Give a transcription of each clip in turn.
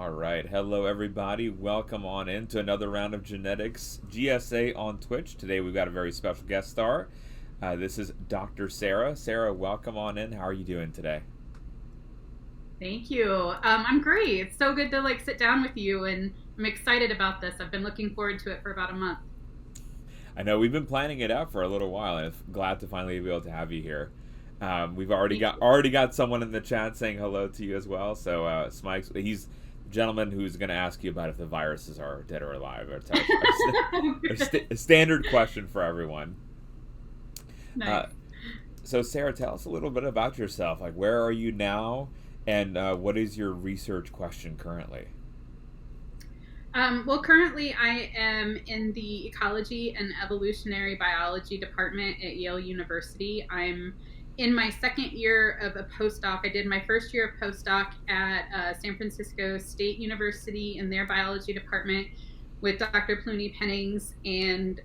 All right. Hello, everybody. Welcome on into another round of Genetics GSA on Twitch. Today we've got a very special guest star. This is Dr. Sarah. Sarah, welcome on in. How are you doing today? Thank you. I'm great. It's so good to sit down with you, and I'm excited about this. I've been looking forward to it for about a month. I know we've been planning it out for a little while, and I'm glad to finally be able to have you here. We've already got someone in the chat saying hello to you as well. So Smike's he's the gentleman who's going to ask you about if the viruses are dead or alive. It's a standard question for everyone. Nice. So Sarah, tell us a little bit about yourself. Like, where are you now, and what is your research question currently? Well, currently I am in the Ecology and Evolutionary Biology department at Yale University. I'm in my second year of a postdoc. I did my first year of postdoc at San Francisco State University in their biology department with Dr. Plooney Pennings, and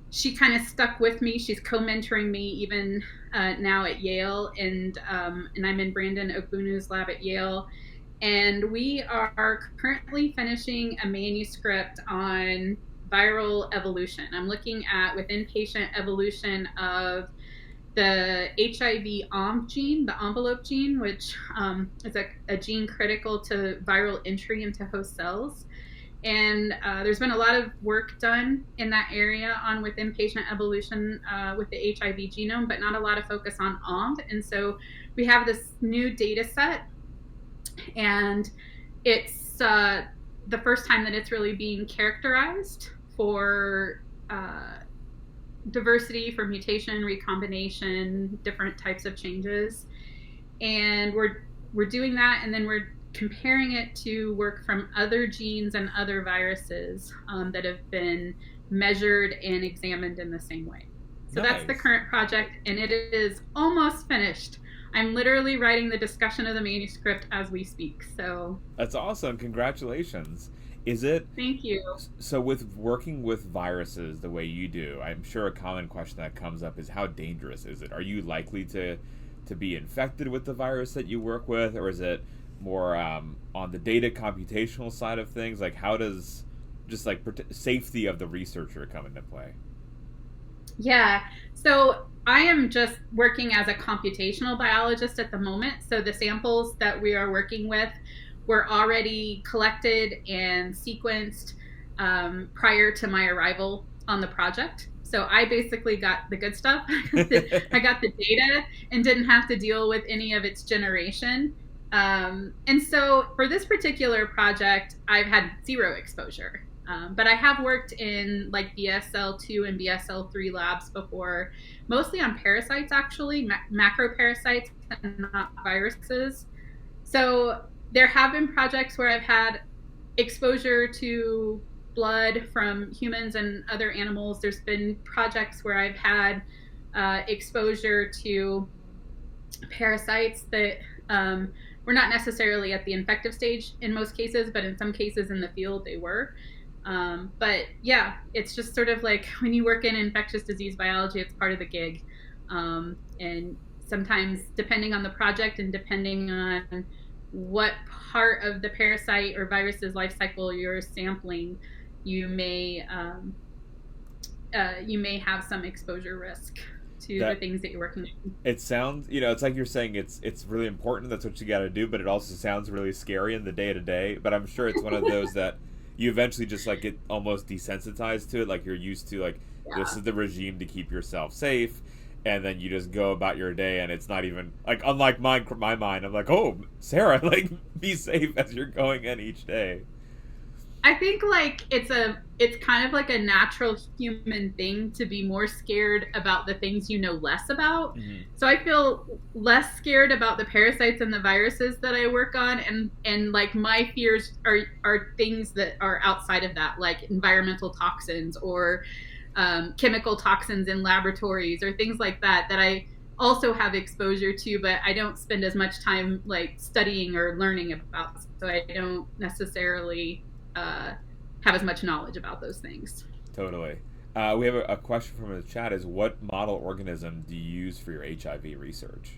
she kind of stuck with me. She's co-mentoring me even now at Yale, and I'm in Brandon Ogbunu's lab at Yale. And we are currently finishing a manuscript on viral evolution. I'm looking at within patient evolution of the HIV OMV gene, the envelope gene, which is a gene critical to viral entry into host cells. And there's been a lot of work done in that area on within patient evolution with the HIV genome, but not a lot of focus on OMV. And so we have this new data set, and it's the first time that it's really being characterized for diversity, for mutation, recombination, different types of changes. And we're doing that, and then we're comparing it to work from other genes and other viruses that have been measured and examined in the same way. So Nice. That's the current project, and it is almost finished. I'm literally writing the discussion of the manuscript as we speak. So That's awesome. Congratulations. Is it thank you. so with working with viruses the way you do? I'm sure a common question that comes up is how dangerous is it? Are you likely to be infected with the virus that you work with, or is it more on the data computational side of things? Like, how does just safety of the researcher come into play? Yeah. So I am just working as a computational biologist at the moment. So the samples that we are working with were already collected and sequenced prior to my arrival on the project. So I basically got the good stuff. I got the data and didn't have to deal with any of its generation. And so for this particular project, I've had zero exposure. But I have worked in BSL-2 and BSL-3 labs before, mostly on parasites, actually, macroparasites and not viruses. So there have been projects where I've had exposure to blood from humans and other animals. There's been projects where I've had exposure to parasites that were not necessarily at the infective stage in most cases, but in some cases in the field they were. But yeah, it's just sort of like when you work in infectious disease biology, it's part of the gig. And sometimes, depending on the project and depending on what part of the parasite or virus's life cycle you're sampling, you may have some exposure risk to the things that you're working on. It sounds, it's like you're saying it's really important. That's what you got to do, but it also sounds really scary in the day to day. But I'm sure it's one of those that you eventually just get almost desensitized to it. Like, you're used to this is the regime to keep yourself safe, and then you just go about your day, and it's not even unlike my mind. I'm like, oh, Sarah, be safe as you're going in each day. I think it's kind of like a natural human thing to be more scared about the things you know less about. Mm-hmm. So I feel less scared about the parasites and the viruses that I work on, and my fears are things that are outside of that, like environmental toxins or chemical toxins in laboratories or things like that I also have exposure to, but I don't spend as much time studying or learning about, so I don't necessarily have as much knowledge about those things. Totally. We have a question from the chat: is what model organism do you use for your HIV research?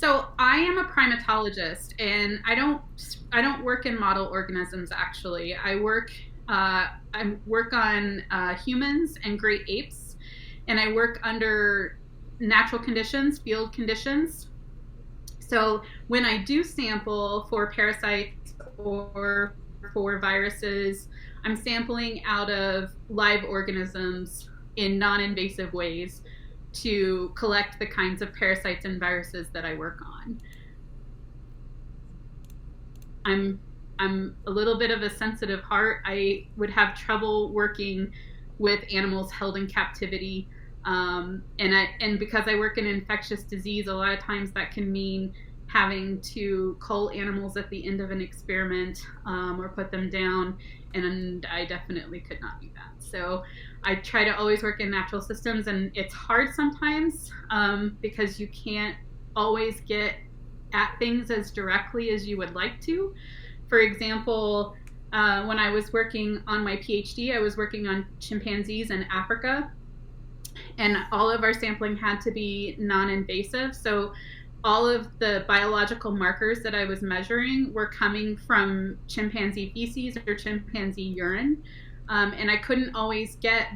So I am a primatologist, and I don't work in model organisms. Actually, I work on humans and great apes, and I work under natural conditions, field conditions. So when I do sample for parasites or for viruses, I'm sampling out of live organisms in non-invasive ways to collect the kinds of parasites and viruses that I work on. I'm I'm a little bit of a sensitive heart. I would have trouble working with animals held in captivity. And because I work in infectious disease, a lot of times that can mean having to cull animals at the end of an experiment, or put them down, and I definitely could not do that. So I try to always work in natural systems, and it's hard sometimes, because you can't always get at things as directly as you would like to. For example, when I was working on my PhD, I was working on chimpanzees in Africa, and all of our sampling had to be non-invasive. So all of the biological markers that I was measuring were coming from chimpanzee feces or chimpanzee urine. And I couldn't always get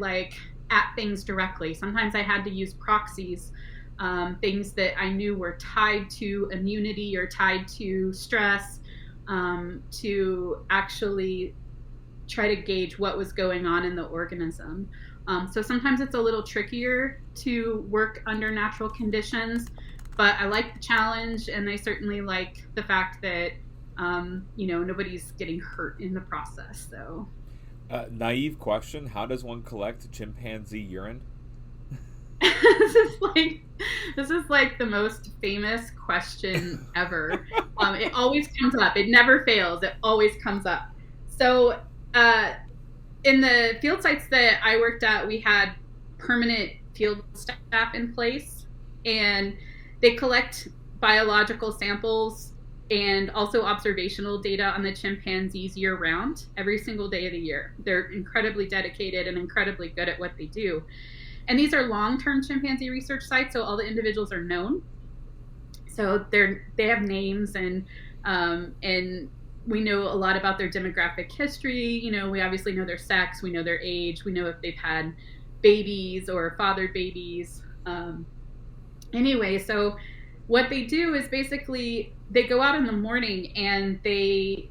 at things directly. Sometimes I had to use proxies, things that I knew were tied to immunity or tied to stress, to actually try to gauge what was going on in the organism. So sometimes it's a little trickier to work under natural conditions, but I like the challenge, and I certainly like the fact that nobody's getting hurt in the process. So, Naive question: how does one collect chimpanzee urine? this is like this is like the most famous question ever. It always comes up. It never fails. It always comes up. So, in the field sites that I worked at, we had permanent field staff in place, and they collect biological samples and also observational data on the chimpanzees year round, every single day of the year. They're incredibly dedicated and incredibly good at what they do. And these are long-term chimpanzee research sites, so all the individuals are known. So they have names, and we know a lot about their demographic history. We obviously know their sex, we know their age, we know if they've had babies or fathered babies. Anyway, so what they do is basically they go out in the morning and they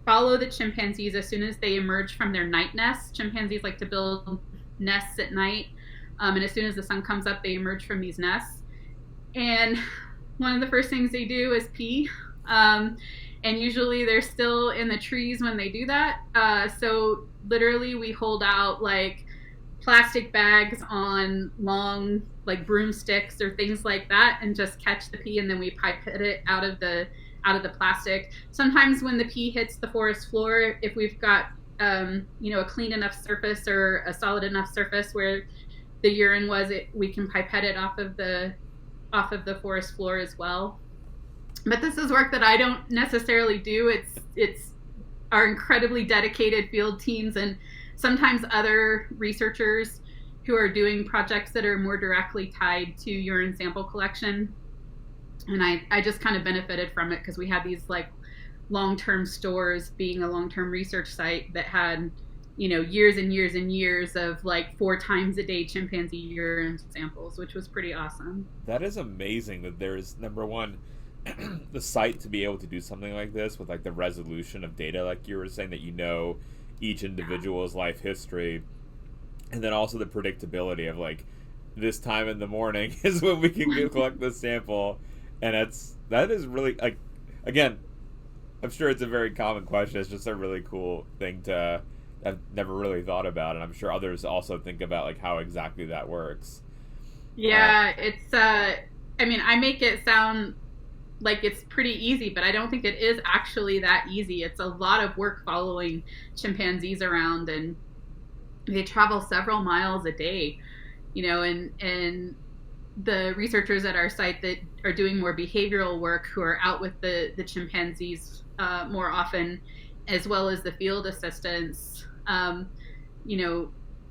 follow the chimpanzees as soon as they emerge from their night nests. Chimpanzees like to build nests at night, and as soon as the sun comes up, they emerge from these nests. And one of the first things they do is pee. And usually they're still in the trees when they do that. So literally we hold out plastic bags on long broomsticks or things like that, and just catch the pee, and then we pipette it out of the plastic. Sometimes when the pee hits the forest floor, if we've got a clean enough surface or a solid enough surface where the urine was, we can pipette it off of the forest floor as well. But this is work that I don't necessarily do. It's our incredibly dedicated field teams, and sometimes other researchers who are doing projects that are more directly tied to urine sample collection. And I just kind of benefited from it because we had these long-term stores, being a long-term research site that had years and years and years of 4 times a day chimpanzee urine samples, which was pretty awesome. That is amazing that there's, number one, the site to be able to do something like this with the resolution of data, like you were saying, that each individual's life history, and then also the predictability of this time in the morning is when we can collect the sample. And that is really again, I'm sure it's a very common question. It's just a really cool thing I've never really thought about, and I'm sure others also think about how exactly that works. Yeah, it's I make it sound like it's pretty easy, but I don't think it is actually that easy. It's a lot of work following chimpanzees around, and they travel several miles a day, and the researchers at our site that are doing more behavioral work, who are out with the chimpanzees more often, as well as the field assistants,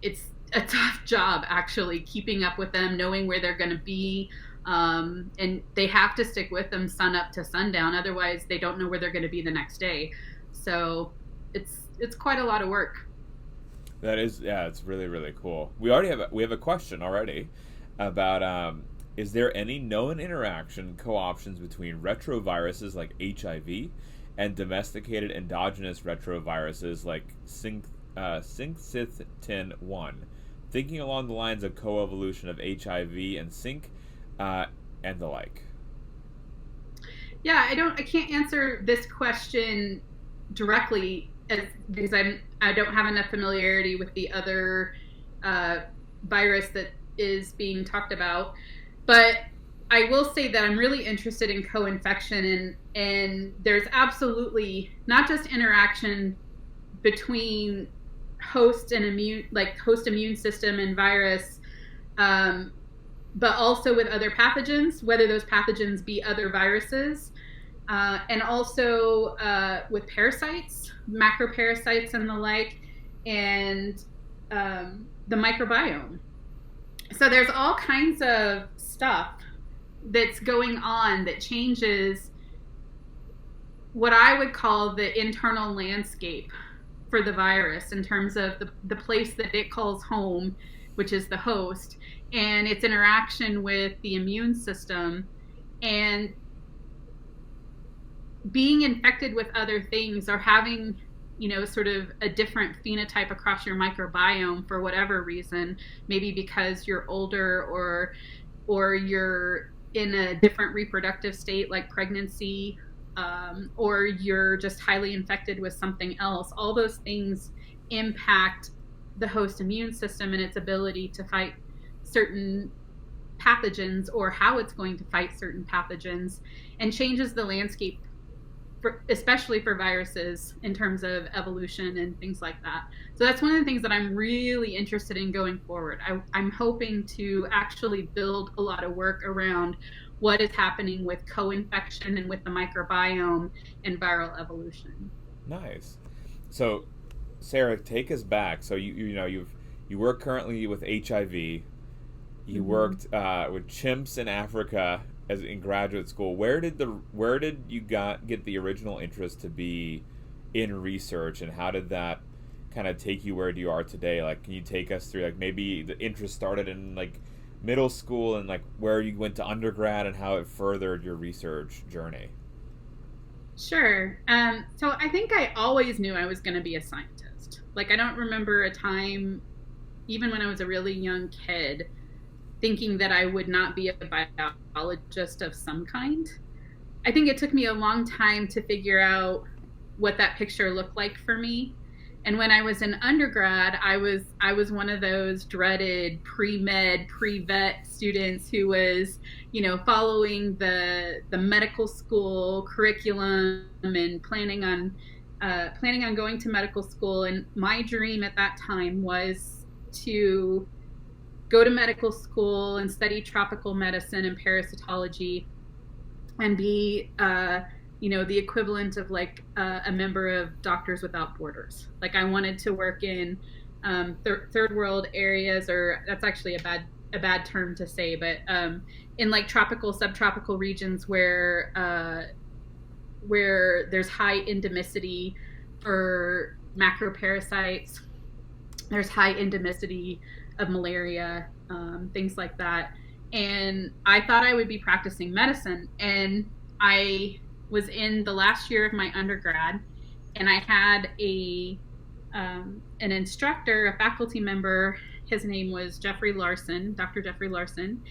it's a tough job actually keeping up with them, knowing where they're going to be, And they have to stick with them sun up to sundown. Otherwise, they don't know where they're going to be the next day. So it's quite a lot of work. That is, yeah, it's really, really cool. We have a question already about is there any known interaction co-options between retroviruses like HIV and domesticated endogenous retroviruses like Syncytin-1, thinking along the lines of co-evolution of HIV and Sync and the like? Yeah, I can't answer this question directly because I don't have enough familiarity with the other virus that is being talked about. But I will say that I'm really interested in co-infection, and there's absolutely not just interaction between host immune system and virus, but also with other pathogens, whether those pathogens be other viruses, and also with parasites, macroparasites and the like, and the microbiome. So there's all kinds of stuff that's going on that changes what I would call the internal landscape for the virus in terms of the place that it calls home, which is the host, and its interaction with the immune system, and being infected with other things or having, sort of a different phenotype across your microbiome for whatever reason, maybe because you're older or you're in a different reproductive state like pregnancy, or you're just highly infected with something else. All those things impact the host immune system and its ability to fight certain pathogens or how it's going to fight certain pathogens, and changes the landscape especially for viruses in terms of evolution and things like that. So that's one of the things that I'm really interested in going forward. I'm hoping to actually build a lot of work around what is happening with co-infection and with the microbiome and viral evolution. Nice. So, Sarah, take us back. So you work currently with HIV. You worked with chimps in Africa as in graduate school. Where did you get the original interest to be in research, and how did that kind of take you where you are today? Like, can you take us through, like, maybe the interest started in like middle school and like where you went to undergrad and how it furthered your research journey? Sure. So I think I always knew I was going to be a scientist. Like, I don't remember a time, even when I was a really young kid, thinking that I would not be a biologist of some kind. I think it took me a long time to figure out what that picture looked like for me. And when I was in undergrad, I was one of those dreaded pre-med, pre-vet students who was, following the medical school curriculum and planning on going to medical school. And my dream at that time was to go to medical school and study tropical medicine and parasitology and be, the equivalent of like a member of Doctors Without Borders. Like, I wanted to work in third world areas, or that's actually a bad term to say, but in like tropical, subtropical regions where there's high endemicity for macroparasites, there's high endemicity of malaria, things like that. And I thought I would be practicing medicine. And I was in the last year of my undergrad, and I had an instructor, a faculty member. His name was Dr. Jeffrey Larson.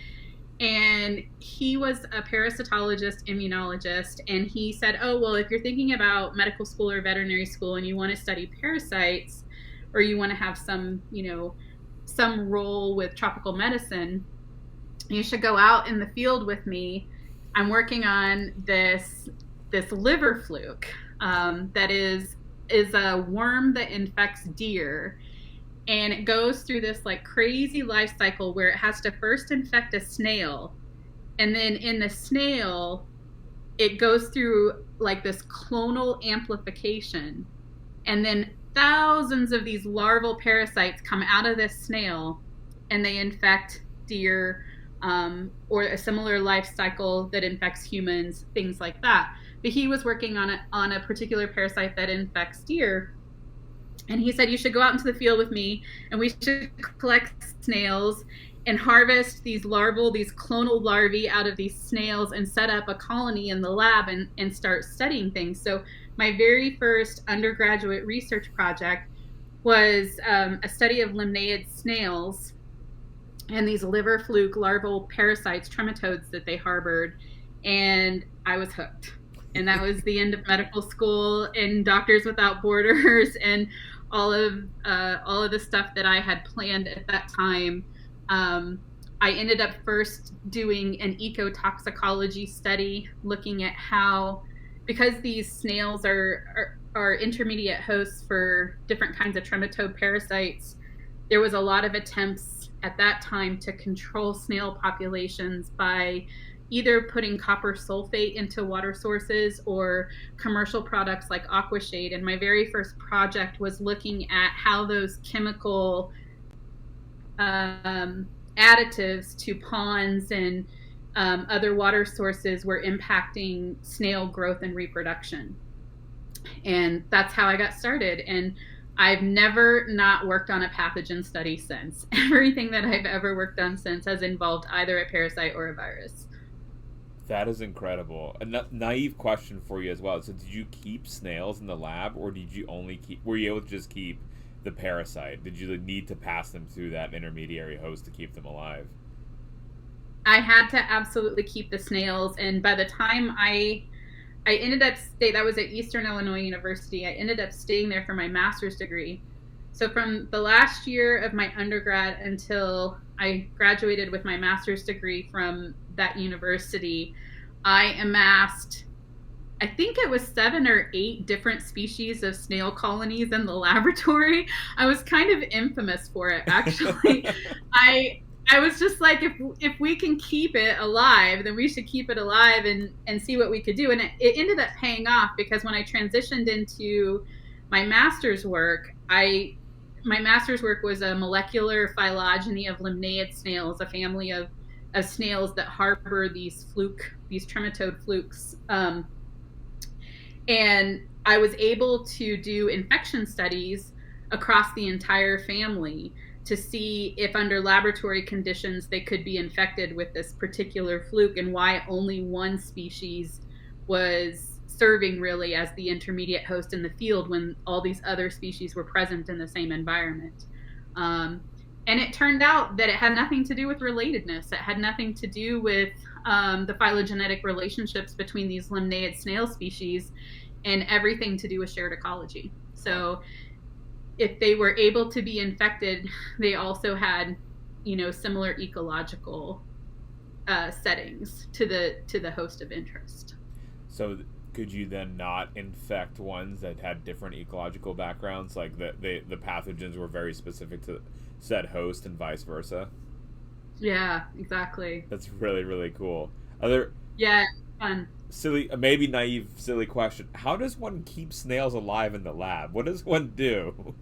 And he was a parasitologist, immunologist. And he said, oh, well, if you're thinking about medical school or veterinary school and you want to study parasites, or you want to have some role with tropical medicine, you should go out in the field with me. I'm working on this liver fluke that is a worm that infects deer, and it goes through this like crazy life cycle where it has to first infect a snail, and then in the snail it goes through like this clonal amplification, and then thousands of these larval parasites come out of this snail and they infect deer or a similar life cycle that infects humans, things like that. But he was working on a particular parasite that infects deer. And he said, you should go out into the field with me and we should collect snails and harvest these clonal larvae out of these snails and set up a colony in the lab and start studying things. So my very first undergraduate research project was a study of limnaeid snails and these liver fluke larval parasites, trematodes, that they harbored. And I was hooked. And that was the end of medical school and Doctors Without Borders and all of the stuff that I had planned at that time. I ended up first doing an ecotoxicology study looking at how, because these snails are intermediate hosts for different kinds of trematode parasites, there was a lot of attempts at that time to control snail populations by either putting copper sulfate into water sources or commercial products like Aquashade. And my very first project was looking at how those chemical additives to ponds and other water sources were impacting snail growth and reproduction. And that's how I got started. And I've never not worked on a pathogen study since. Everything that I've ever worked on since has involved either a parasite or a virus. That is incredible. A naive question for you as well. So did you keep snails in the lab, or did you were you able to just keep the parasite? Did you need to pass them through that intermediary host to keep them alive? I had to absolutely keep the snails. And by the time I ended up that was at Eastern Illinois University. I ended up staying there for my master's degree. So from the last year of my undergrad until I graduated with my master's degree from that university, I amassed, I think it was 7 or 8 different species of snail colonies in the laboratory. I was kind of infamous for it, actually. I was just like, if we can keep it alive, then we should keep it alive and see what we could do. And it ended up paying off, because when I transitioned into my master's work, my master's work was a molecular phylogeny of limnaeid snails, a family of snails that harbor these trematode flukes. And I was able to do infection studies across the entire family to see if under laboratory conditions they could be infected with this particular fluke, and why only one species was serving really as the intermediate host in the field when all these other species were present in the same environment. And it turned out that it had nothing to do with relatedness. It had nothing to do with the phylogenetic relationships between these limnaeid snail species, and everything to do with shared ecology. So if they were able to be infected, they also had, similar ecological settings to the host of interest. So could you then not infect ones that had different ecological backgrounds, like the pathogens were very specific to said host and vice versa? Yeah, exactly. That's really, really cool. Yeah, fun. Maybe naive, silly question. How does one keep snails alive in the lab? What does one do?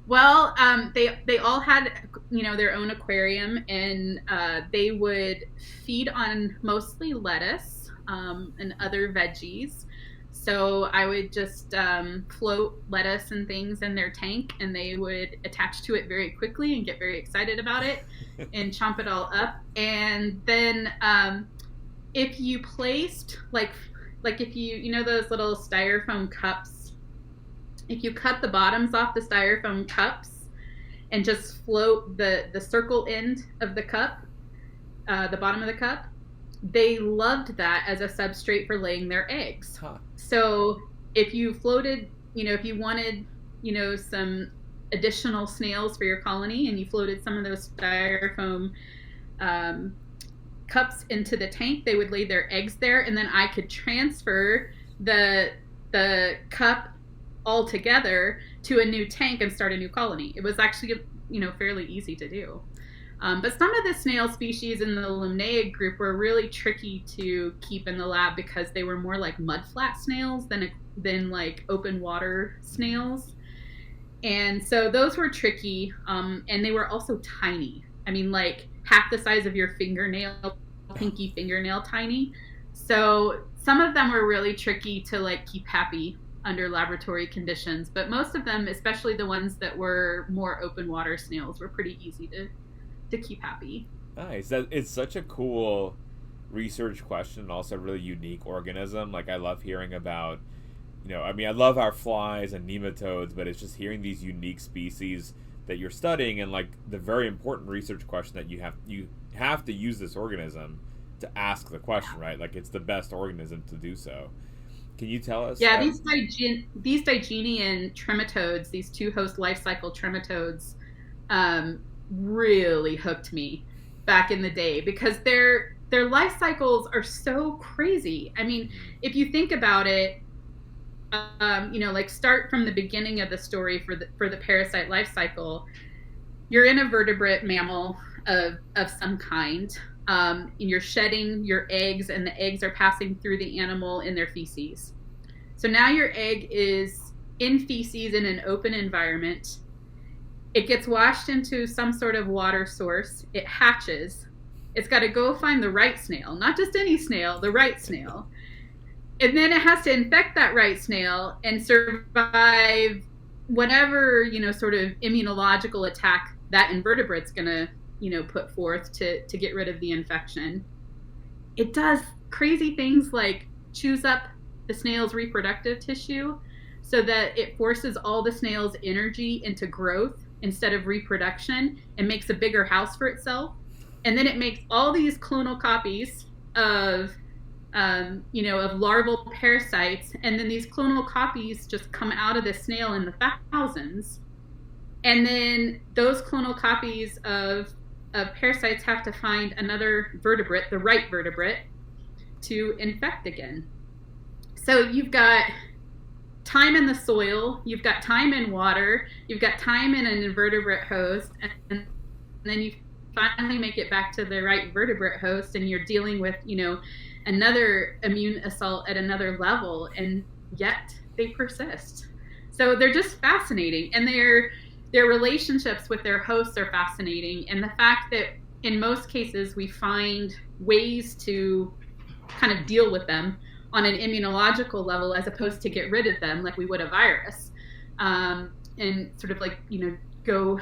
Well, they all had, their own aquarium, and they would feed on mostly lettuce and other veggies. So I would just float lettuce and things in their tank, and they would attach to it very styrofoam and get very excited about it and chomp it all up. And then if you placed like if you those little styrofoam cups, if you cut the bottoms off the styrofoam cups and just float the circle end of the cup, the bottom of the cup, they loved that as a substrate for laying their eggs. Huh. So if you floated, if you wanted, some additional snails for your colony, and you floated some of those styrofoam cups into the tank, they would lay their eggs there, and then I could transfer the cup all together to a new tank and start a new colony. It was actually, fairly easy to do. But some of the snail species in the limnaeid group were really tricky to keep in the lab, because they were more like mudflat snails than like open water snails. And so those were tricky, and they were also tiny. I mean, like half the size of your fingernail, pinky fingernail tiny. So some of them were really tricky to like keep happy under laboratory conditions, but most of them, especially the ones that were more open water snails, were pretty easy to keep happy. Nice. That it's such a cool research question and also a really unique organism. Like I love hearing about, I mean, I love our flies and nematodes, but it's just hearing these unique species that you're studying and like the very important research question that you have to use this organism to ask the question, right? Like it's the best organism to do so. Can you tell us? Yeah, these Digenean trematodes, these two host life cycle trematodes, really hooked me back in the day because their life cycles are so crazy. I mean, if you think about it, like start from the beginning of the story for the parasite life cycle. You're in a vertebrate mammal of some kind. And you're shedding your eggs, and the eggs are passing through the animal in their feces. So now your egg is in feces in an open environment. It gets washed into some sort of water source. It hatches. It's got to go find the right snail, not just any snail, the right snail. And then it has to infect that right snail and survive whatever, sort of immunological attack that invertebrate's going to, put forth to get rid of the infection. It does crazy things like chews up the snail's reproductive tissue so that it forces all the snail's energy into growth instead of reproduction and makes a bigger house for itself. And then it makes all these clonal copies of larval parasites, and then these clonal copies just come out of the snail in the thousands. And then those clonal copies of parasites have to find another vertebrate, the right vertebrate, to infect again. So you've got time in the soil, you've got time in water, you've got time in an invertebrate host, and then you finally make it back to the right vertebrate host, and you're dealing with, another immune assault at another level, and yet they persist. So they're just fascinating, and their relationships with their hosts are fascinating, and the fact that in most cases we find ways to kind of deal with them on an immunological level as opposed to get rid of them like we would a virus, and sort of like go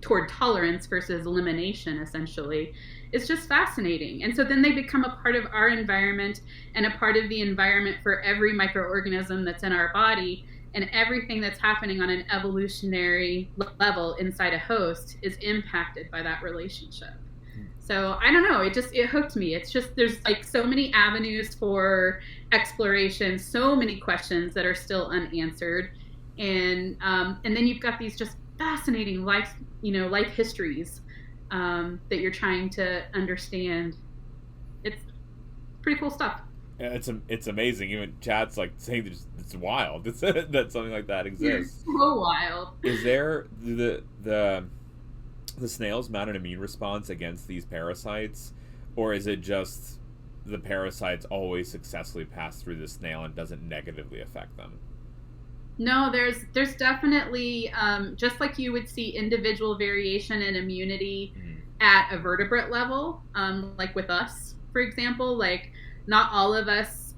toward tolerance versus elimination, essentially. It's just fascinating. And so then they become a part of our environment and a part of the environment for every microorganism that's in our body, and everything that's happening on an evolutionary level inside a host is impacted by that relationship. So I don't know, it hooked me. It's just, there's like so many avenues for exploration, so many questions that are still unanswered. And then you've got these just fascinating life histories that you're trying to understand. It's pretty cool stuff. Yeah, it's amazing. Even chat's like saying that it's wild that something like that exists. It's so wild. Is there the snails mount an immune response against these parasites, or is it just the parasites always successfully pass through the snail and doesn't negatively affect them? No, there's definitely, just like you would see individual variation in immunity at a vertebrate level, like with us, for example. Like not all of us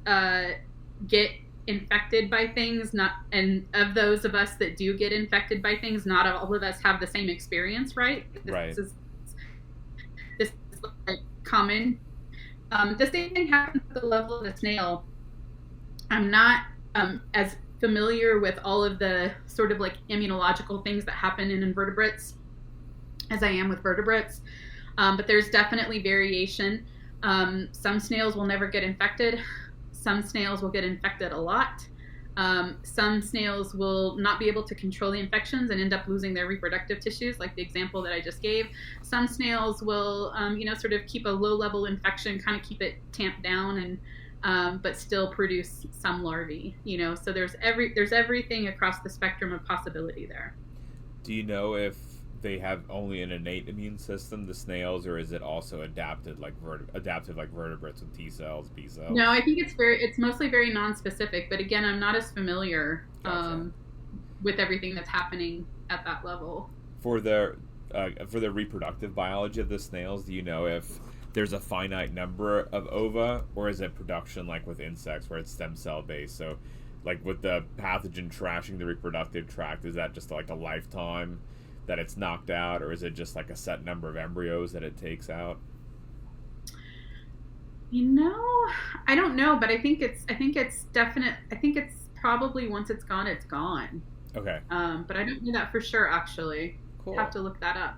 get infected by things, and of those of us that do get infected by things, not all of us have the same experience, right? This is like common. The same thing happens at the level of the snail. I'm not as familiar with all of the sort of like immunological things that happen in invertebrates as I am with vertebrates, but there's definitely variation. Some snails will never get infected. Some snails will get infected a lot. Some snails will not be able to control the infections and end up losing their reproductive tissues, like the example that I just gave. Some snails will, sort of keep a low-level infection, kind of keep it tamped down, and but still produce some larvae. So there's everything across the spectrum of possibility there. Do you know if they have only an innate immune system, the snails, or is it also adaptive like vertebrates with T cells, B cells? No, I think it's mostly very non-specific. But again, I'm not as familiar with everything that's happening at that level. For the for the reproductive biology of the snails, do you know if there's a finite number of ova, or is it production like with insects where it's stem cell based? So, like with the pathogen trashing the reproductive tract, is that just like a lifetime that it's knocked out, or is it just like a set number of embryos that it takes out? I don't know, but I think it's definite. I think it's probably once it's gone, it's gone. Okay, But I don't know that for sure. Actually, have cool. to look that up.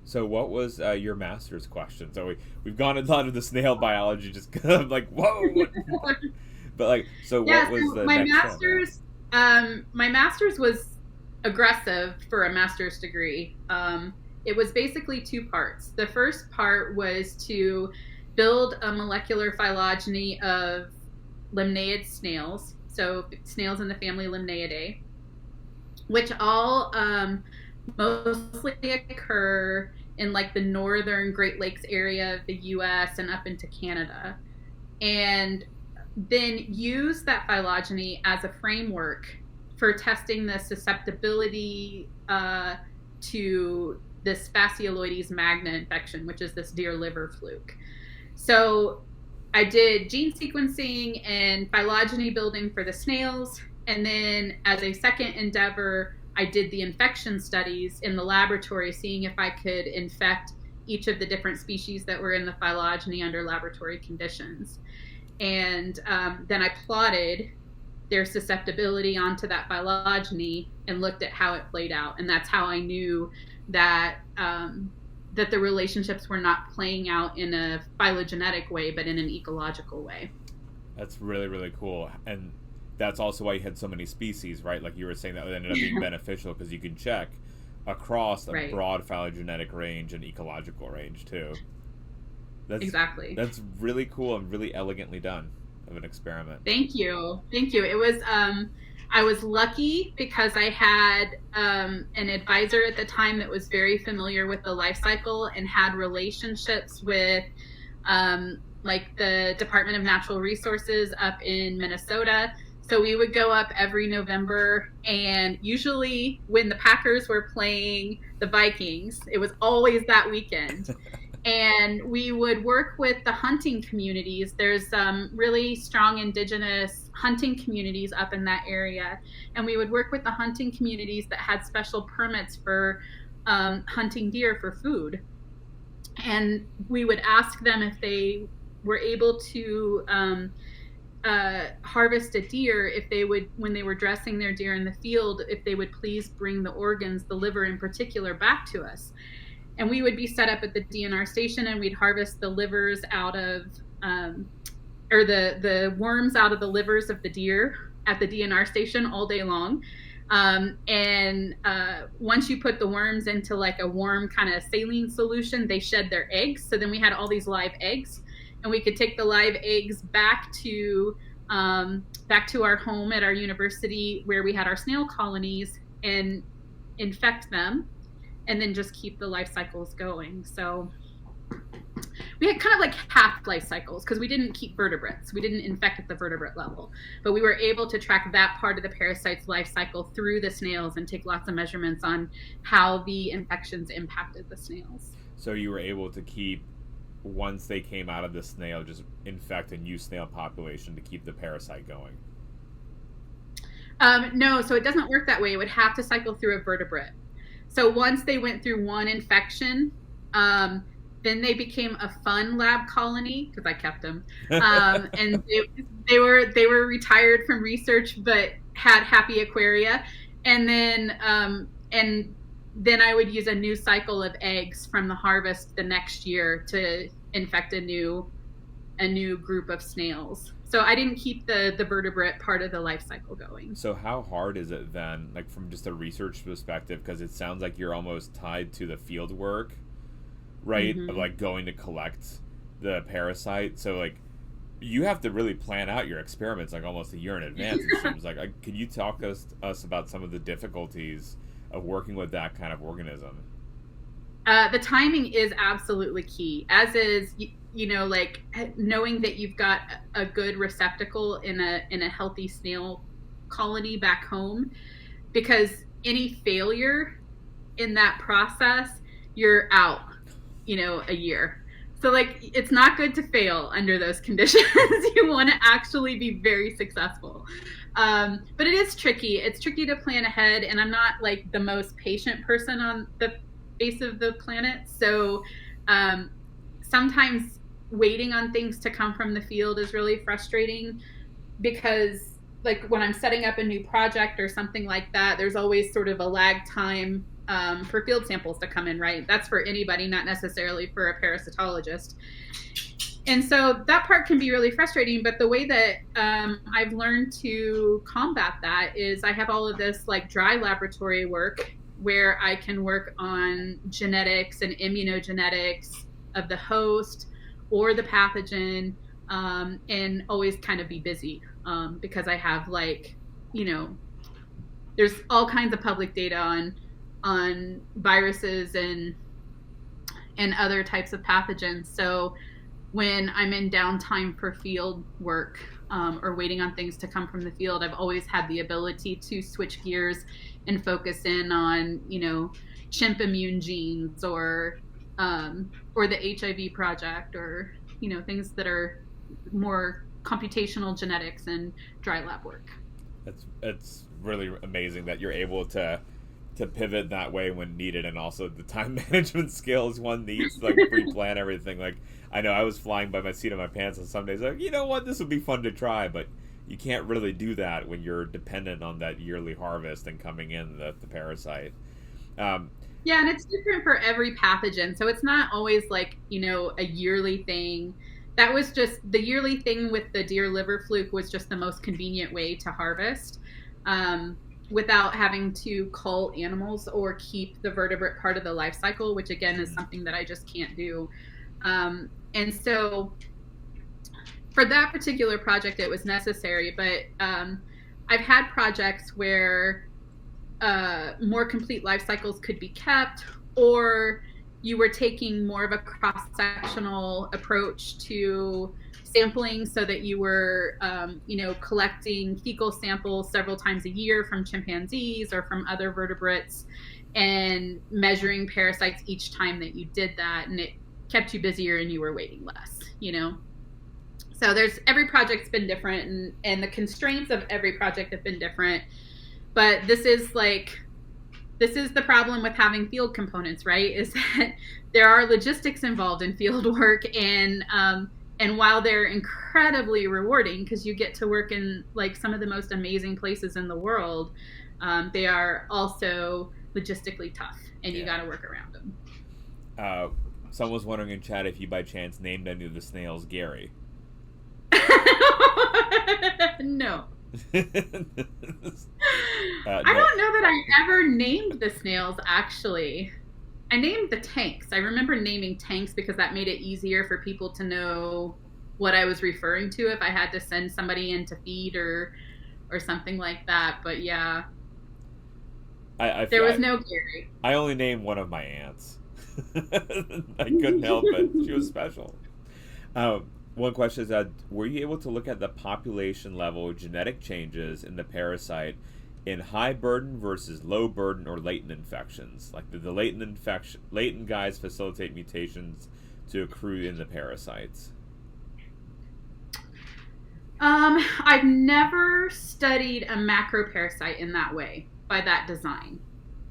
So, what was your master's question? So we've gone a lot of the snail biology, just kind of like whoa, but like, so Yeah. what was So the next one? Yeah. my master's was aggressive for a master's degree. It was basically two parts. The first part was to build a molecular phylogeny of limnaeid snails, so snails in the family Limnaeidae, which all mostly occur in like the northern Great Lakes area of the U.S. and up into Canada, and then use that phylogeny as a framework for testing the susceptibility to this Fascioloides magna infection, which is this deer liver fluke. So I did gene sequencing and phylogeny building for the snails. And then as a second endeavor, I did the infection studies in the laboratory, seeing if I could infect each of the different species that were in the phylogeny under laboratory conditions. And then I plotted their susceptibility onto that phylogeny and looked at how it played out. And that's how I knew that that the relationships were not playing out in a phylogenetic way, but in an ecological way. That's really, really cool. And that's also why you had so many species, right? Like you were saying, that ended up being beneficial because you can check across a Right. broad phylogenetic range and ecological range too. Exactly. That's really cool and really elegantly done of an experiment. Thank you. Thank you. It was I was lucky because I had an advisor at the time that was very familiar with the life cycle and had relationships with like the Department of Natural Resources up in Minnesota. So we would go up every November, and usually when the Packers were playing the Vikings, it was always that weekend. And we would work with the hunting communities. There's really strong indigenous hunting communities up in that area. And we would work with the hunting communities that had special permits for hunting deer for food. And we would ask them if they were able to harvest a deer, if they would, when they were dressing their deer in the field, if they would please bring the organs, the liver in particular, back to us. And we would be set up at the DNR station, and we'd harvest the livers out of, or the worms out of the livers of the deer at the DNR station all day long. And once you put the worms into like a warm kind of saline solution, they shed their eggs. So then we had all these live eggs, and we could take the live eggs back to our home at our university where we had our snail colonies and infect them, and then just keep the life cycles going. So we had kind of like half life cycles because we didn't keep vertebrates. We didn't infect at the vertebrate level, but we were able to track that part of the parasite's life cycle through the snails and take lots of measurements on how the infections impacted the snails. So you were able to keep, once they came out of the snail, just infect a new snail population to keep the parasite going. No, so it doesn't work that way. It would have to cycle through a vertebrate. So once they went through one infection, then they became a fun lab colony because I kept them, and they were retired from research but had happy aquaria, and then I would use a new cycle of eggs from the harvest the next year to infect a new group of snails. So I didn't keep the vertebrate part of the life cycle going. So how hard is it then, like from just a research perspective, because it sounds like you're almost tied to the field work, right? Mm-hmm. Of like going to collect the parasite. So like you have to really plan out your experiments like almost a year in advance. It seems like. Can you talk us about some of the difficulties of working with that kind of organism? The timing is absolutely key, as is, like knowing that you've got a good receptacle in a healthy snail colony back home, because any failure in that process you're out, a year. So like it's not good to fail under those conditions. You want to actually be very successful. But it is tricky. It's tricky to plan ahead, and I'm not like the most patient person on the face of the planet. So sometimes waiting on things to come from the field is really frustrating, because like when I'm setting up a new project or something like that, there's always sort of a lag time for field samples to come in, right? That's for anybody, not necessarily for a parasitologist. And so that part can be really frustrating, but the way that I've learned to combat that is I have all of this like dry laboratory work where I can work on genetics and immunogenetics of the host or the pathogen, and always kind of be busy, because I have like, there's all kinds of public data on viruses and other types of pathogens. So when I'm in downtime for field work, or waiting on things to come from the field, I've always had the ability to switch gears and focus in on, chimp immune genes or the HIV project, or, things that are more computational genetics and dry lab work. It's really amazing that you're able to pivot that way when needed, and also the time management skills one needs to like pre-plan everything. Like I know I was flying by my seat of my pants on some days, like, you know what, this would be fun to try, but you can't really do that when you're dependent on that yearly harvest and coming in the parasite. Yeah, and it's different for every pathogen, so it's not always like, a yearly thing. That was just the yearly thing with the deer liver fluke was just the most convenient way to harvest, without having to cull animals or keep the vertebrate part of the life cycle, which again is something that I just can't do. And so for that particular project, it was necessary, but I've had projects where more complete life cycles could be kept, or you were taking more of a cross-sectional approach to sampling, so that you were, collecting fecal samples several times a year from chimpanzees or from other vertebrates, and measuring parasites each time that you did that, and it kept you busier and you were waiting less. So every project's been different, and the constraints of every project have been different. But this is the problem with having field components, right? Is that there are logistics involved in field work, and while they're incredibly rewarding because you get to work in like some of the most amazing places in the world, they are also logistically tough, and you got to work around them. Someone was wondering in chat if you by chance named any of the snails Gary. No. No. I don't know that I ever named the snails, actually. I named the tanks. I remember naming tanks because that made it easier for people to know what I was referring to if I had to send somebody in to feed or something like that. But yeah, there was no Gary. I only named one of my aunts. I couldn't help it. She was special. One question is that, were you able to look at the population level genetic changes in the parasite in high burden versus low burden or latent infections? Like, did the latent guys facilitate mutations to accrue in the parasites? I've never studied a macroparasite in that way, by that design.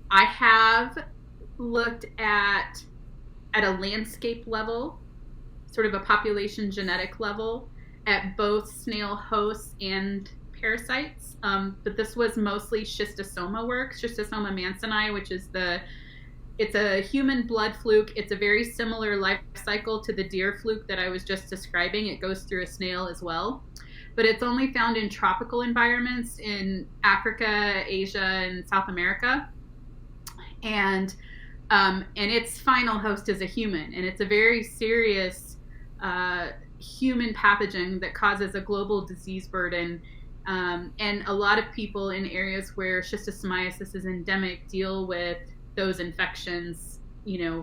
I have looked at a landscape level, sort of a population genetic level, at both snail hosts and parasites. But this was mostly schistosoma work, Schistosoma mansoni, which is it's a human blood fluke. It's a very similar life cycle to the deer fluke that I was just describing. It goes through a snail as well. But it's only found in tropical environments in Africa, Asia, and South America. And its final host is a human. And it's a very serious human pathogen that causes a global disease burden. And a lot of people in areas where schistosomiasis is endemic deal with those infections,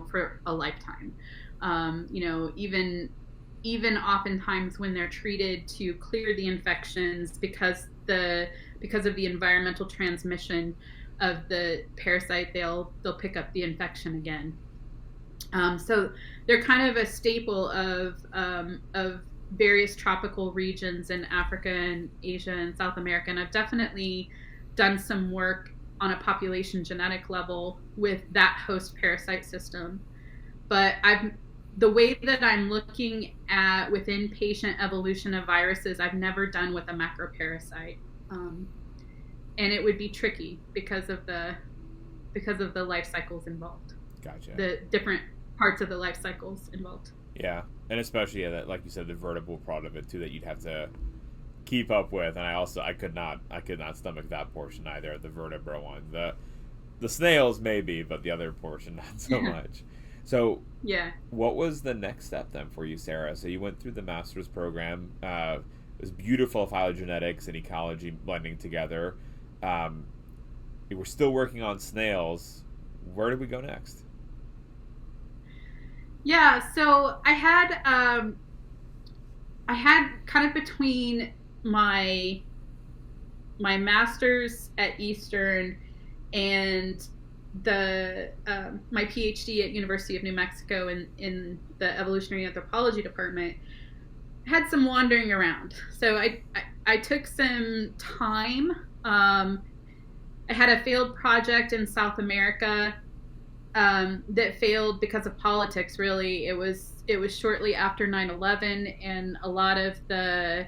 for a lifetime. Even oftentimes when they're treated to clear the infections because of the environmental transmission of the parasite, they'll pick up the infection again. So they're kind of a staple of various tropical regions in Africa and Asia and South America. And I've definitely done some work on a population genetic level with that host parasite system. But the way that I'm looking at within patient evolution of viruses, I've never done with a macroparasite, and it would be tricky because of the life cycles involved. Gotcha. The different parts of the life cycles involved. Yeah, and especially that, like you said, the vertebral part of it too that you'd have to keep up with, and I could not stomach that portion either. The vertebra one, the snails maybe, but the other portion not so much. So yeah, what was the next step then for you, Sarah? So you went through the master's program. It was beautiful, phylogenetics and ecology blending together. You were still working on snails. Where did we go next? Yeah, so I had kind of between my master's at Eastern and my PhD at University of New Mexico in the evolutionary anthropology department, had some wandering around. So I took some time. I had a failed project in South America that failed because of politics. Really, it was shortly after 9/11, and a lot of the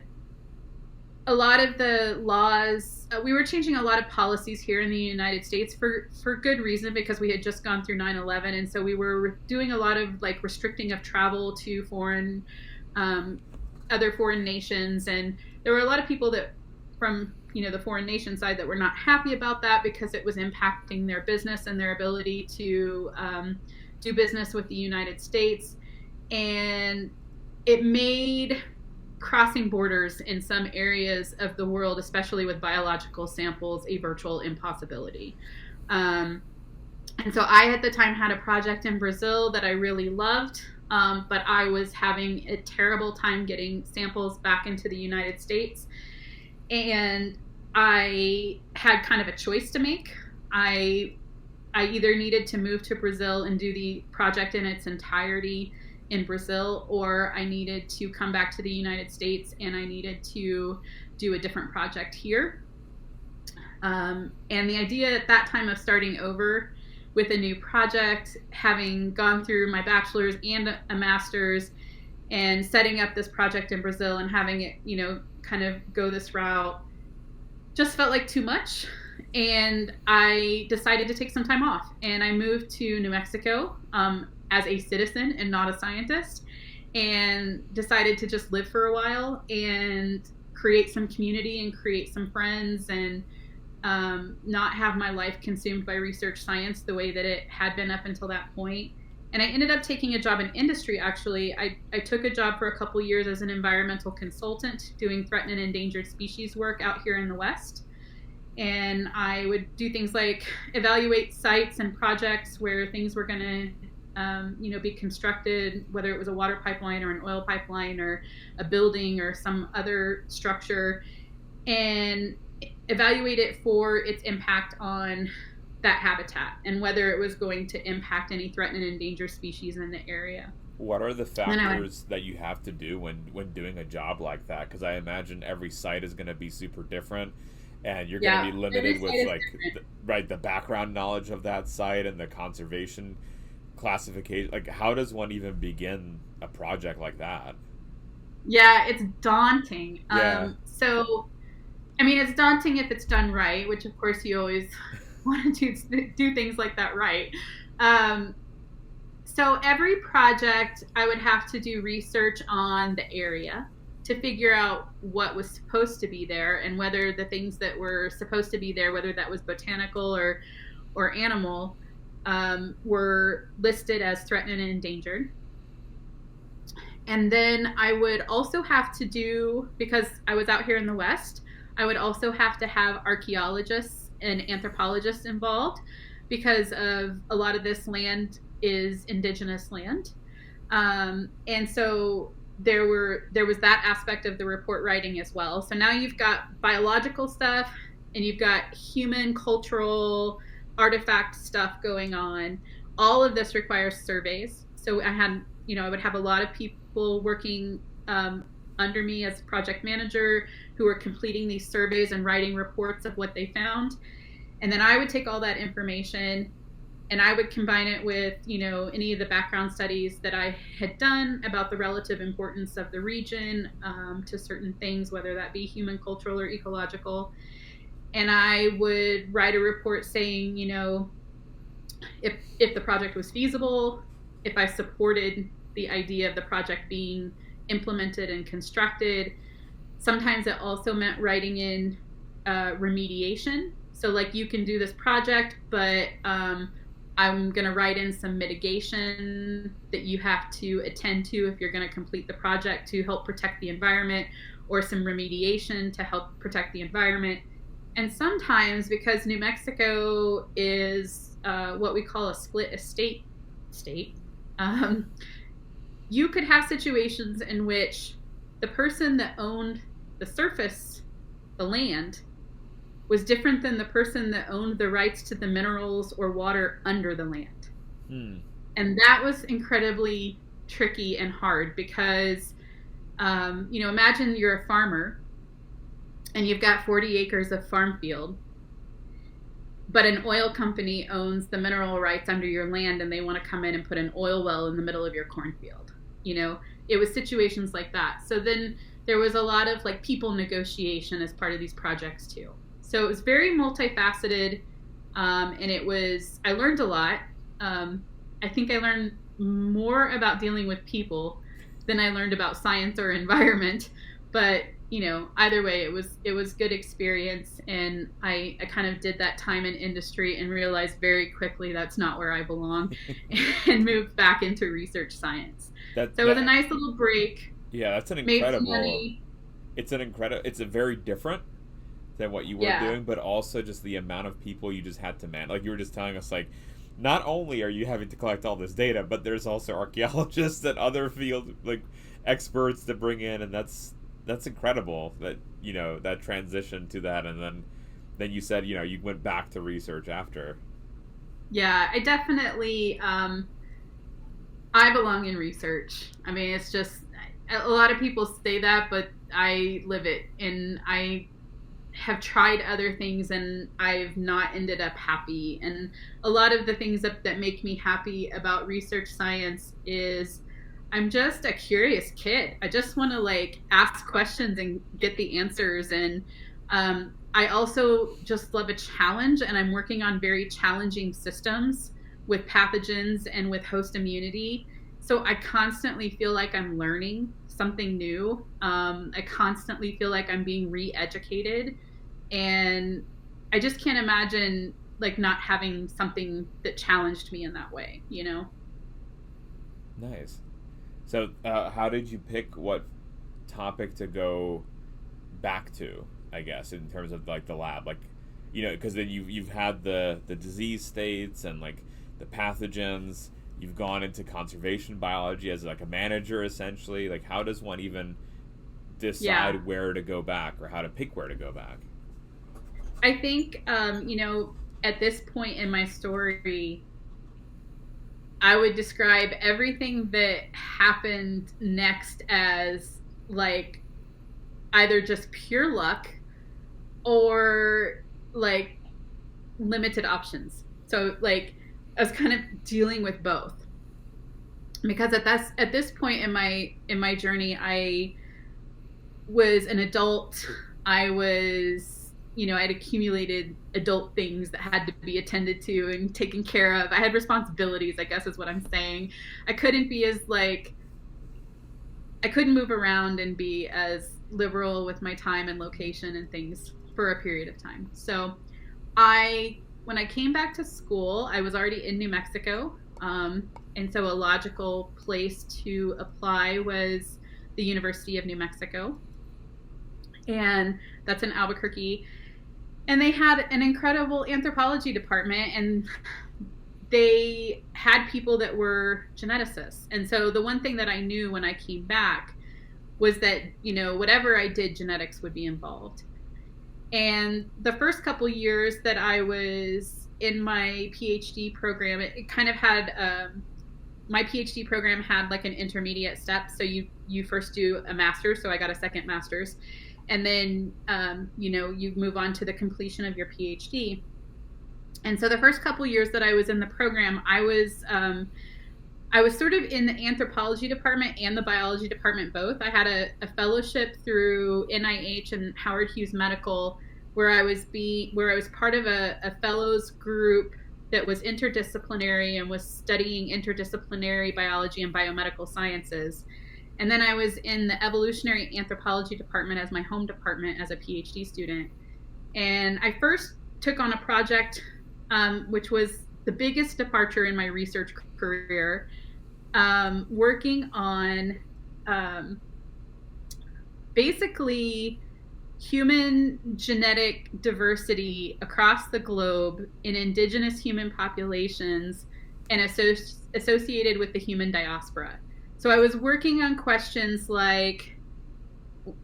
laws, we were changing a lot of policies here in the United States for good reason, because we had just gone through 9/11, and so we were doing a lot of like restricting of travel to other foreign nations, and there were a lot of people that from the foreign nation side that were not happy about that because it was impacting their business and their ability to do business with the United States. And it made crossing borders in some areas of the world, especially with biological samples, a virtual impossibility. And so I at the time had a project in Brazil that I really loved, but I was having a terrible time getting samples back into the United States. And I had kind of a choice to make. I either needed to move to Brazil and do the project in its entirety in Brazil, or I needed to come back to the United States and I needed to do a different project here. And the idea at that time of starting over with a new project, having gone through my bachelor's and a master's, and setting up this project in Brazil and having it, kind of go this route, just felt like too much. And I decided to take some time off, and I moved to New Mexico as a citizen and not a scientist, and decided to just live for a while and create some community and create some friends, and not have my life consumed by research science the way that it had been up until that point. And I ended up taking a job in industry, actually. I took a job for a couple years as an environmental consultant doing threatened and endangered species work out here in the West. And I would do things like evaluate sites and projects where things were going to be constructed, whether it was a water pipeline or an oil pipeline or a building or some other structure, and evaluate it for its impact on that habitat and whether it was going to impact any threatened and endangered species in the area. What are the factors that you have to do when doing a job like that? Because I imagine every site is going to be super different, and you're going to be limited with the background knowledge of that site and the conservation classification. Like, how does one even begin a project like that? Yeah, it's daunting. Yeah. It's daunting if it's done right, which of course you always want to do things like that right. So every project, I would have to do research on the area to figure out what was supposed to be there, and whether the things that were supposed to be there, whether that was botanical or animal, were listed as threatened and endangered. And then I would also have to do, because I was out here in the West, I would also have to have archaeologists and anthropologists involved, because of a lot of this land is indigenous land. And so there was that aspect of the report writing as well. So now you've got biological stuff and you've got human cultural artifact stuff going on, All of this requires surveys. So I would have a lot of people working under me as project manager who were completing these surveys and writing reports of what they found. And then I would take all that information and I would combine it with, any of the background studies that I had done about the relative importance of the region to certain things, whether that be human, cultural, or ecological. And I would write a report saying, if the project was feasible, if I supported the idea of the project being implemented and constructed. Sometimes it also meant writing in remediation. So like, you can do this project, but I'm going to write in some mitigation that you have to attend to if you're going to complete the project to help protect the environment, or some remediation to help protect the environment. And sometimes, because New Mexico is what we call a split estate state, you could have situations in which the person that owned the surface, the land, was different than the person that owned the rights to the minerals or water under the land. And that was incredibly tricky and hard because, imagine you're a farmer and you've got 40 acres of farm field, but an oil company owns the mineral rights under your land and they want to come in and put an oil well in the middle of your cornfield. It was situations like that. So then there was a lot of like people negotiation as part of these projects too. So it was very multifaceted, and I learned a lot. I think I learned more about dealing with people than I learned about science or environment. But either way, it was good experience, and I kind of did that time in industry and realized very quickly that's not where I belong, and moved back into research science. So it was a nice little break. Yeah, that's an incredible. It's a very different than what you were doing, but also just the amount of people you just had to manage. Like you were just telling us, like, not only are you having to collect all this data, but there's also archaeologists and other field like experts to bring in, and that's incredible that that transition to that. And then you said you went back to research after. Yeah, I definitely I belong in research. I mean, it's just, a lot of people say that, but I live it, and I have tried other things and I've not ended up happy. And a lot of the things that make me happy about research science is I'm just a curious kid. I just want to like ask questions and get the answers. And I also just love a challenge, and I'm working on very challenging systems with pathogens and with host immunity. So I constantly feel like I'm learning something new. I constantly feel like I'm being re-educated, and I just can't imagine like not having something that challenged me in that way, Nice. So how did you pick what topic to go back to, I guess, in terms of like the lab, like, because then you've had the disease states and like the pathogens. You've gone into conservation biology as like a manager, essentially. Like, how does one even decide where to go back, or how to pick where to go back? I think, at this point in my story, I would describe everything that happened next as like either just pure luck or like limited options. So like, I was kind of dealing with both, because at this point in my journey, I was an adult. I was, I'd accumulated adult things that had to be attended to and taken care of. I had responsibilities, I guess is what I'm saying. I couldn't move around and be as liberal with my time and location and things for a period of time. So when I came back to school, I was already in New Mexico. And so a logical place to apply was the University of New Mexico. And that's in Albuquerque. And they had an incredible anthropology department, and they had people that were geneticists. And so the one thing that I knew when I came back was that, whatever I did, genetics would be involved. And the first couple years that I was in my PhD program, it kind of had my PhD program had like an intermediate step. So you first do a master's. So I got a second master's, and then you move on to the completion of your PhD. And so the first couple years that I was in the program, I was sort of in the anthropology department and the biology department both. I had a fellowship through NIH and Howard Hughes Medical, where I was part of a fellows group that was interdisciplinary and was studying interdisciplinary biology and biomedical sciences. And then I was in the evolutionary anthropology department as my home department as a PhD student. And I first took on a project, which was the biggest departure in my research career, working on basically human genetic diversity across the globe in indigenous human populations and associated with the human diaspora. So I was working on questions like,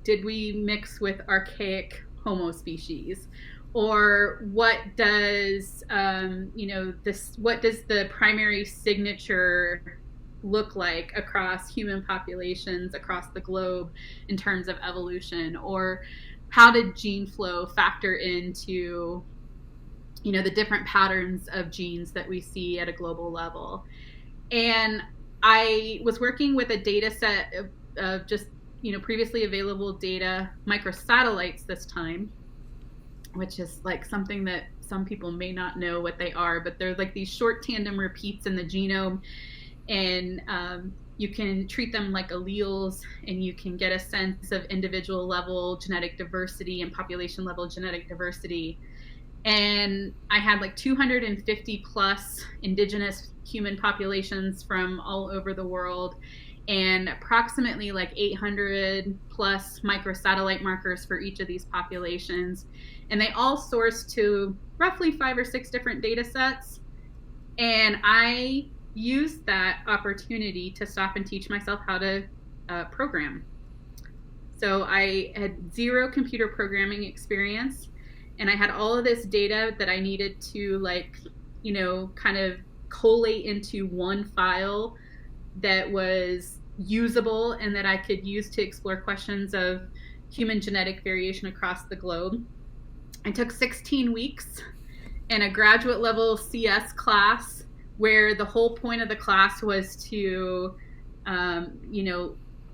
did we mix with archaic Homo species? Or what does what does the primary signature look like across human populations across the globe in terms of evolution? Or how did gene flow factor into the different patterns of genes that we see at a global level? And I was working with a data set of just previously available data, microsatellites this time, which is like something that some people may not know what they are, but they're like these short tandem repeats in the genome, and you can treat them like alleles, and you can get a sense of individual level genetic diversity and population level genetic diversity. And I had like 250 plus indigenous human populations from all over the world, and approximately like 800 plus microsatellite markers for each of these populations. And they all source to roughly 5 or 6 different data sets. And I used that opportunity to stop and teach myself how to program. So I had 0 computer programming experience, and I had all of this data that I needed to kind of collate into one file that was usable and that I could use to explore questions of human genetic variation across the globe. I took 16 weeks in a graduate level CS class where the whole point of the class was to,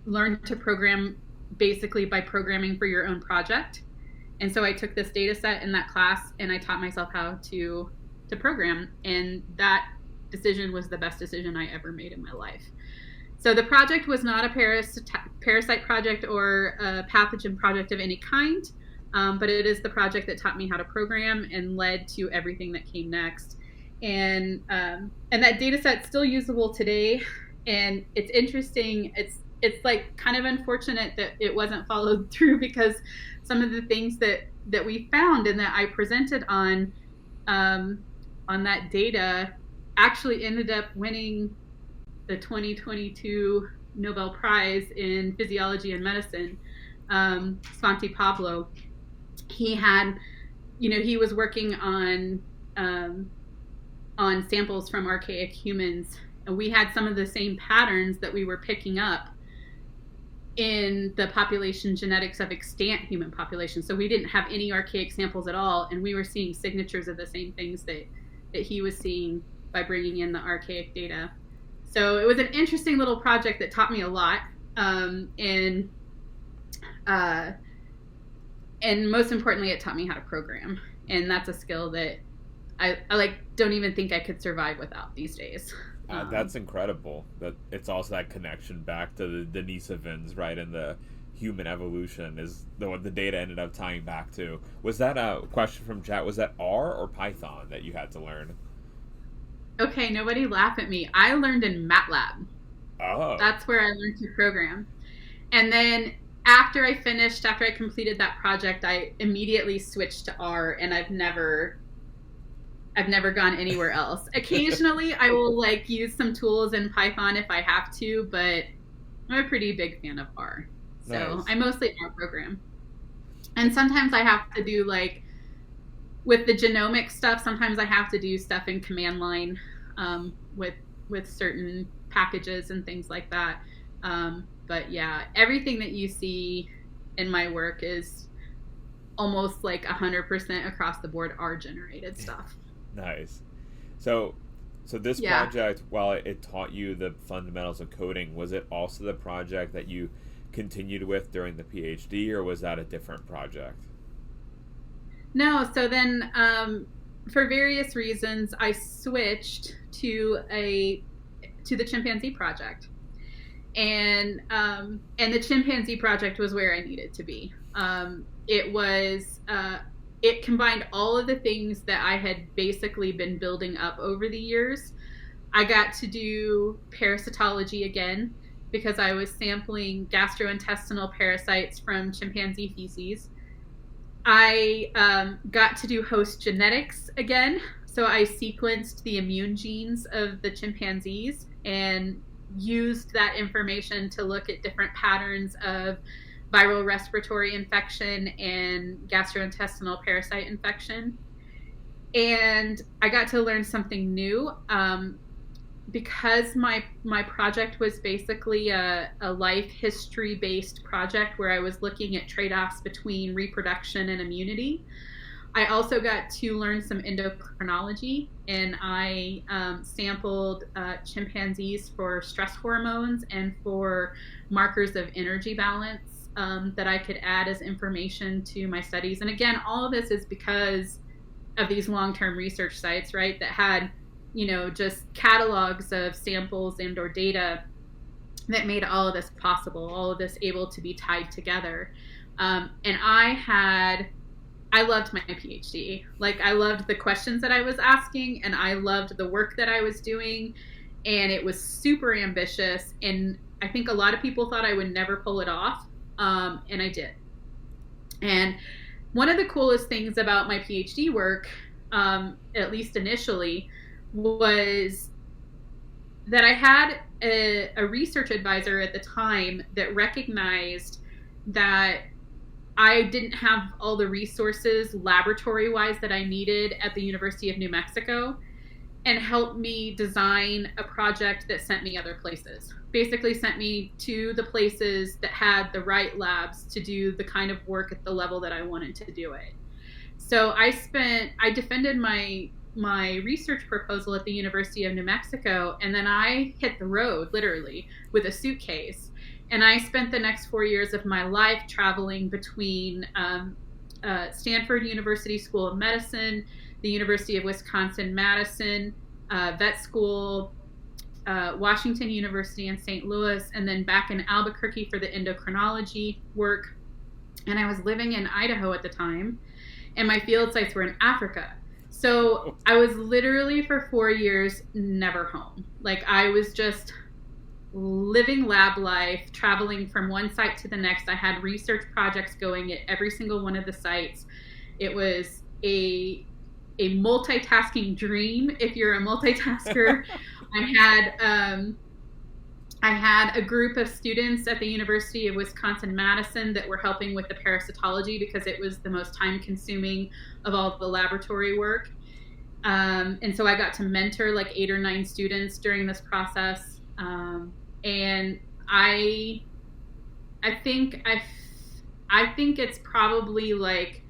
learn to program basically by programming for your own project. And so I took this data set in that class and I taught myself how to program. And that decision was the best decision I ever made in my life. So the project was not a parasite project or a pathogen project of any kind, but it is the project that taught me how to program and led to everything that came next. And that data set's still usable today. And it's interesting. It's like kind of unfortunate that it wasn't followed through, because some of the things that we found and that I presented on that data actually ended up winning the 2022 Nobel Prize in Physiology and Medicine. Svante Pablo, he was working on samples from archaic humans, and we had some of the same patterns that we were picking up in the population genetics of extant human populations. So we didn't have any archaic samples at all, and we were seeing signatures of the same things that he was seeing by bringing in the archaic data. So it was an interesting little project that taught me a lot, and most importantly, it taught me how to program, and that's a skill that I don't even think I could survive without these days. That's incredible. That it's also that connection back to the Denisovans, right, and the human evolution is what the data ended up tying back to. Was that a question from chat? Was that R or Python that you had to learn? Okay, nobody laugh at me. I learned in MATLAB. Oh. That's where I learned to program. And then after I completed that project, I immediately switched to R, and I've never gone anywhere else. Occasionally, I will use some tools in Python if I have to, but I'm a pretty big fan of R. So nice. I mostly R program. And sometimes I have to do with the genomic stuff, sometimes I have to do stuff in command line with certain packages and things like that. But yeah, everything that you see in my work is almost like 100% across the board R generated stuff. Nice. So this project, while it taught you the fundamentals of coding, was it also the project that you continued with during the PhD, or was that a different project? No, so then for various reasons, I switched to the chimpanzee project, and the chimpanzee project was where I needed to be. It combined all of the things that I had basically been building up over the years. I got to do parasitology again because I was sampling gastrointestinal parasites from chimpanzee feces. I got to do host genetics again. So I sequenced the immune genes of the chimpanzees and used that information to look at different patterns of viral respiratory infection and gastrointestinal parasite infection. And I got to learn something new. Because my project was basically a life history based project where I was looking at trade-offs between reproduction and immunity, I also got to learn some endocrinology, and I sampled chimpanzees for stress hormones and for markers of energy balance that I could add as information to my studies. And again, all of this is because of these long-term research sites, right, that had just catalogs of samples and or data that made all of this possible, all of this able to be tied together. And I loved my PhD. Like, I loved the questions that I was asking, and I loved the work that I was doing, and it was super ambitious. And I think a lot of people thought I would never pull it off, and I did. And one of the coolest things about my PhD work, at least initially, was that I had a research advisor at the time that recognized that I didn't have all the resources laboratory-wise that I needed at the University of New Mexico, and helped me design a project that sent me other places. Basically sent me to the places that had the right labs to do the kind of work at the level that I wanted to do it. So I defended my research proposal at the University of New Mexico, and then I hit the road literally with a suitcase, and I spent the next 4 years of my life traveling between Stanford University School of Medicine, the University of Wisconsin-Madison, vet school, Washington University in St. Louis, and then back in Albuquerque for the endocrinology work. And I was living in Idaho at the time, and my field sites were in Africa. So I was literally for 4 years never home. Like, I was just living lab life, traveling from one site to the next. I had research projects going at every single one of the sites. It was a multitasking dream if you're a multitasker. I had a group of students at the University of Wisconsin-Madison that were helping with the parasitology because it was the most time-consuming of all the laboratory work. And so I got to mentor like 8 or 9 students during this process. And I think it's probably like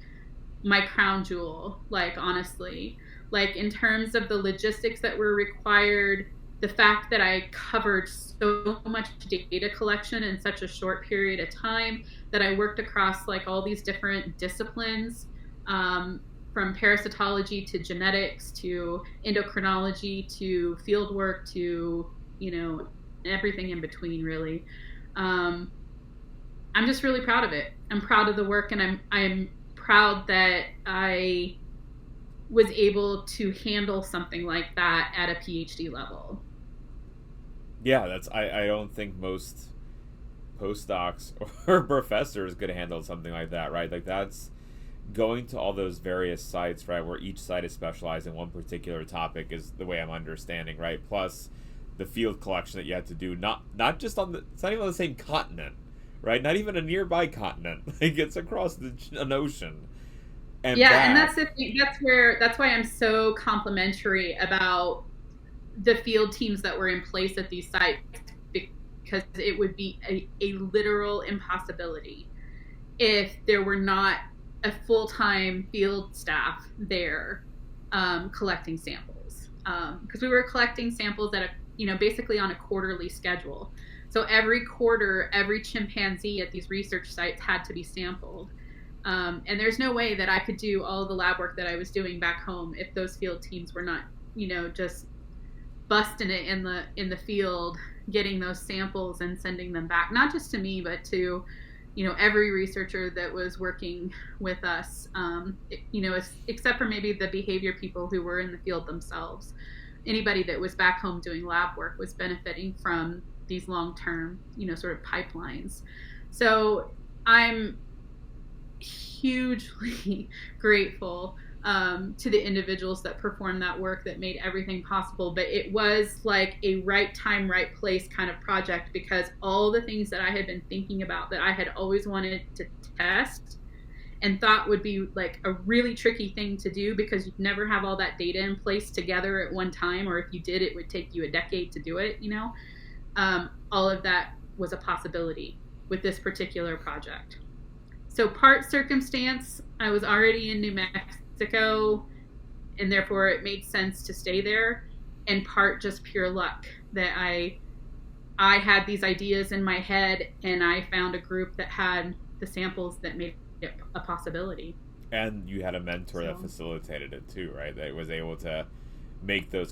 my crown jewel, like, honestly, like, in terms of the logistics that were required, the fact that I covered so much data collection in such a short period of time, that I worked across like all these different disciplines, from parasitology to genetics to endocrinology to field work to, everything in between, really. I'm just really proud of it. I'm proud of the work, and I'm proud that I was able to handle something like that at a PhD level. Yeah, I don't think most postdocs or professors could handle something like that, right? Like, that's going to all those various sites, right, where each site is specialized in one particular topic, is the way I'm understanding, right? Plus the field collection that you had to do, not just it's not even on the same continent, right? Not even a nearby continent. Like, it's across an ocean. And Yeah, and that, that's the thing. That's why I'm so complimentary about the field teams that were in place at these sites, because it would be a literal impossibility if there were not a full-time field staff there collecting samples, because we were collecting samples at basically on a quarterly schedule. So every quarter, every chimpanzee at these research sites had to be sampled. And there's no way that I could do all the lab work that I was doing back home if those field teams were not, just busting it in the field, getting those samples and sending them back, not just to me, but to, every researcher that was working with us, except for maybe the behavior people who were in the field themselves. Anybody that was back home doing lab work was benefiting from these long-term, sort of pipelines. So I'm hugely grateful to the individuals that performed that work, that made everything possible. But it was like a right time, right place kind of project, because all the things that I had been thinking about that I had always wanted to test and thought would be like a really tricky thing to do, because you'd never have all that data in place together at one time, or if you did, it would take you a decade to do it, all of that was a possibility with this particular project. So part circumstance, I was already in New Mexico, and therefore it made sense to stay there, and part just pure luck that I had these ideas in my head, and I found a group that had the samples that made it a possibility. and you had a mentor that facilitated it too, right? That was able to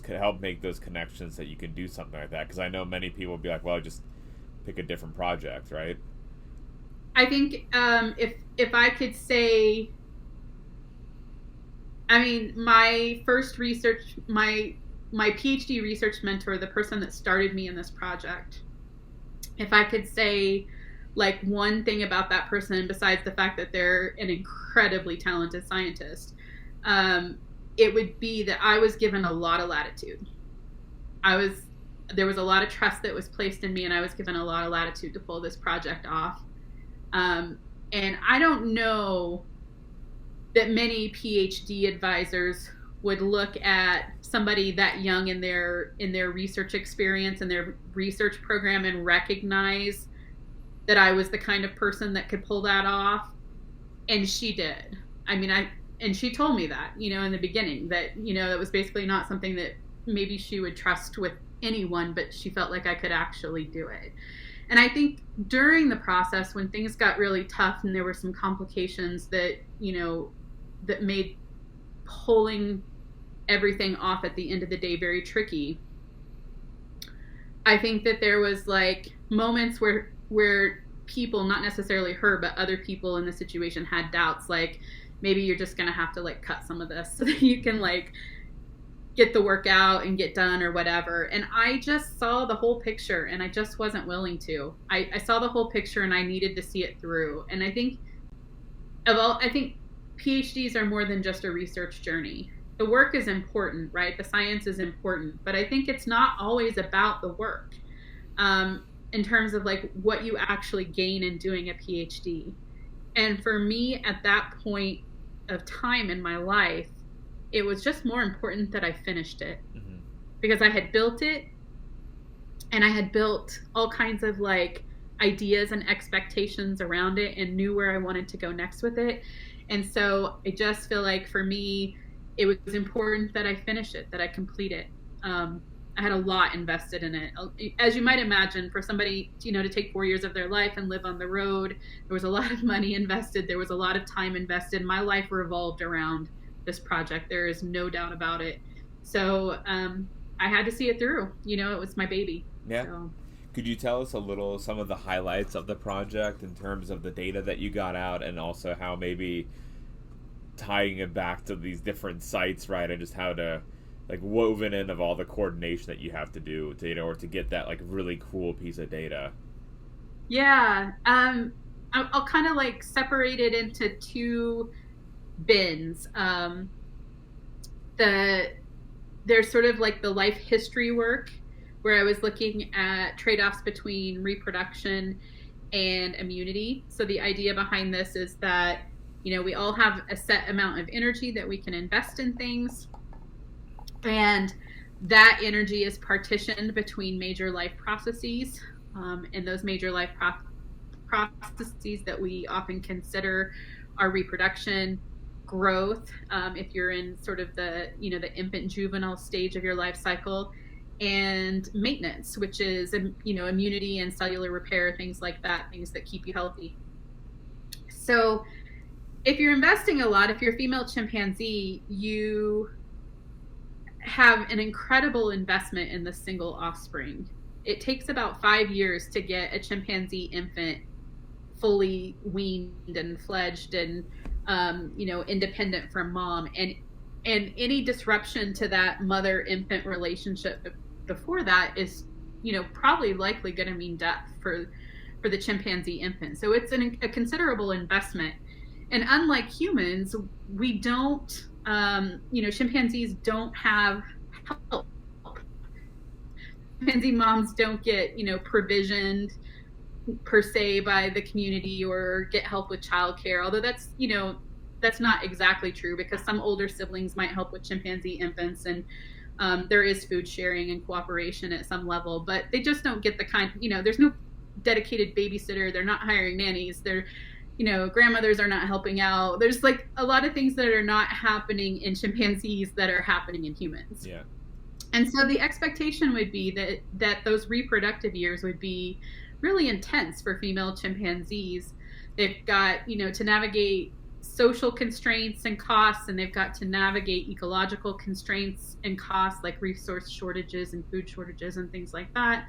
help make those connections that you can do something like that. Because I know many people would be like, well, just pick a different project, right? I think if I could say, my first research, my PhD research mentor, the person that started me in this project, if I could say like one thing about that person, besides the fact that they're an incredibly talented scientist, it would be that I was given a lot of latitude. There was a lot of trust that was placed in me, and I was given a lot of latitude to pull this project off. And I don't know that many PhD advisors would look at somebody that young in their research experience and their research program and recognize that I was the kind of person that could pull that off. And she did. And she told me that, in the beginning, that, that was basically not something that maybe she would trust with anyone, but she felt like I could actually do it. And I think during the process, when things got really tough and there were some complications that, that made pulling everything off at the end of the day very tricky, I think that there was like moments where people, not necessarily her, but other people in the situation had doubts, like maybe you're just going to have to like cut some of this so that you can like get the work out and get done or whatever. And I just saw the whole picture, and I just wasn't willing to. I saw the whole picture, and I needed to see it through. And I think PhDs are more than just a research journey. The work is important, right? The science is important, but I think it's not always about the work, in terms of like what you actually gain in doing a PhD. And for me, at that point of time in my life, it was just more important that I finished it, because I had built it, and I had built all kinds of like ideas and expectations around it, and knew where I wanted to go next with it. And so I just feel like for me, it was important that I finish it, that I complete it. I had a lot invested in it. As you might imagine, for somebody, to take 4 years of their life and live on the road, there was a lot of money invested. There was a lot of time invested. My life revolved around this project. There is no doubt about it. So I had to see it through. It was my baby. Yeah. So. Could you tell us some of the highlights of the project in terms of the data that you got out, and also how maybe tying it back to these different sites, right? And just how to like woven in of all the coordination that you have to do to, to get that like really cool piece of data. Yeah. I'll kind of like separate it into two bins. There's sort of like the life history work, where I was looking at trade-offs between reproduction and immunity. So the idea behind this is that We all have a set amount of energy that we can invest in things. And that energy is partitioned between major life processes. And those major life processes that we often consider are reproduction, growth, if you're in sort of the infant juvenile stage of your life cycle, and maintenance, which is immunity and cellular repair, things like that, things that keep you healthy. So if you're investing a lot, if you're a female chimpanzee, you have an incredible investment in the single offspring. It takes about 5 years to get a chimpanzee infant fully weaned and fledged and independent from mom, and any disruption to that mother-infant relationship before that is probably likely going to mean death for the chimpanzee infant. So it's a considerable investment. And unlike humans, we don't chimpanzees don't have help. Chimpanzee moms don't get provisioned per se by the community or get help with childcare, although that's not exactly true, because some older siblings might help with chimpanzee infants, and there is food sharing and cooperation at some level, but they just don't get the kind, there's no dedicated babysitter, they're not hiring nannies, they're grandmothers are not helping out. There's like a lot of things that are not happening in chimpanzees that are happening in humans. Yeah. And so the expectation would be that those reproductive years would be really intense for female chimpanzees. They've got, to navigate social constraints and costs, and they've got to navigate ecological constraints and costs like resource shortages and food shortages and things like that.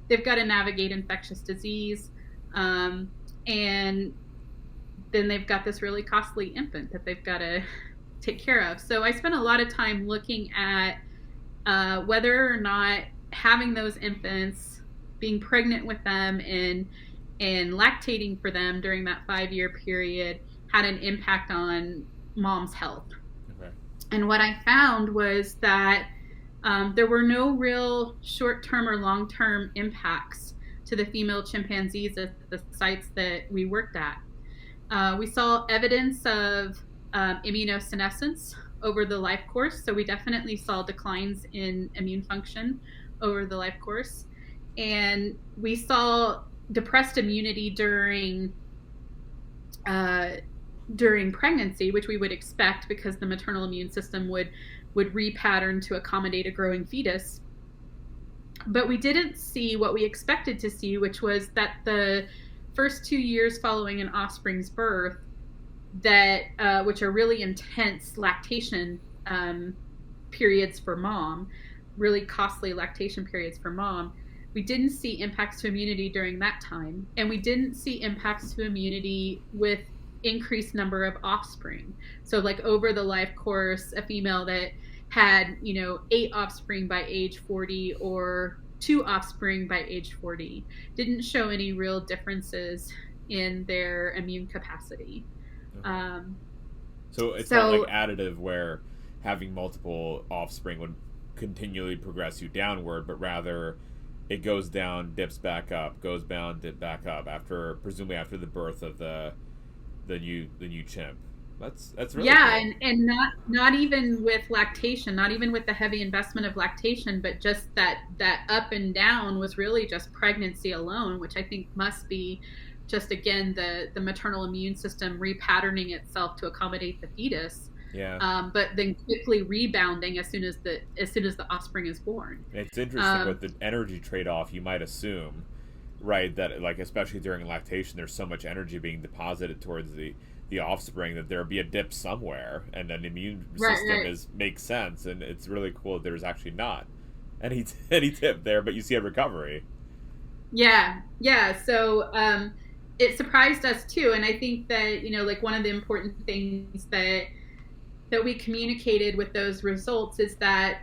They've got to navigate infectious disease. And then they've got this really costly infant that they've got to take care of. So I spent a lot of time looking at whether or not having those infants, being pregnant with them and lactating for them during that 5-year period had an impact on mom's health. Okay. And what I found was that there were no real short-term or long-term impacts to the female chimpanzees at the sites that we worked at. We saw evidence of immunosenescence over the life course. So we definitely saw declines in immune function over the life course. And we saw depressed immunity during pregnancy, which we would expect because the maternal immune system would repattern to accommodate a growing fetus. But we didn't see what we expected to see, which was that the first 2 years following an offspring's birth, which are really intense lactation periods for mom, really costly lactation periods for mom, we didn't see impacts to immunity during that time. And we didn't see impacts to immunity with increased number of offspring. So like over the life course, a female that had, 8 offspring by age 40 or 2 offspring by age 40 didn't show any real differences in their immune capacity. Okay. So it's not like additive where having multiple offspring would continually progress you downward, but rather it goes down, dips back up, goes down, dip back up presumably after the birth of the new chimp. That's really cool. and not even with lactation, not even with the heavy investment of lactation, but just that up and down was really just pregnancy alone, which I think must be just again the maternal immune system repatterning itself to accommodate the fetus. Yeah. But then quickly rebounding as soon as the offspring is born. It's interesting with the energy trade-off. You might assume, right, that like especially during lactation, there's so much energy being deposited towards the offspring that there'll be a dip somewhere, and an immune system makes sense, and it's really cool that there's actually not any dip there, but you see a recovery. Yeah. So it surprised us too, and I think that like one of the important things that we communicated with those results is that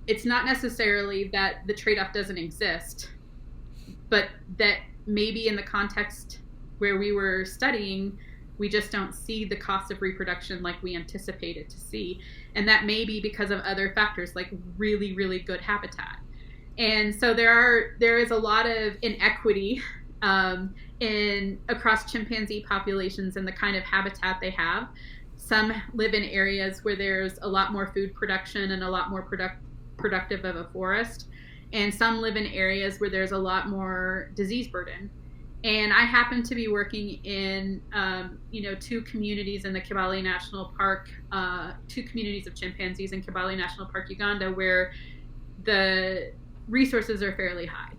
it's not necessarily that the trade-off doesn't exist, but that maybe in the context where we were studying, we just don't see the cost of reproduction like we anticipated to see. And that may be because of other factors like really, really good habitat. And so there is a lot of inequity across chimpanzee populations and the kind of habitat they have. Some live in areas where there's a lot more food production and a lot more productive of a forest, and some live in areas where there's a lot more disease burden. And I happen to be working in, two communities in the Kibale National Park, two communities of chimpanzees in Kibale National Park, Uganda, where the resources are fairly high.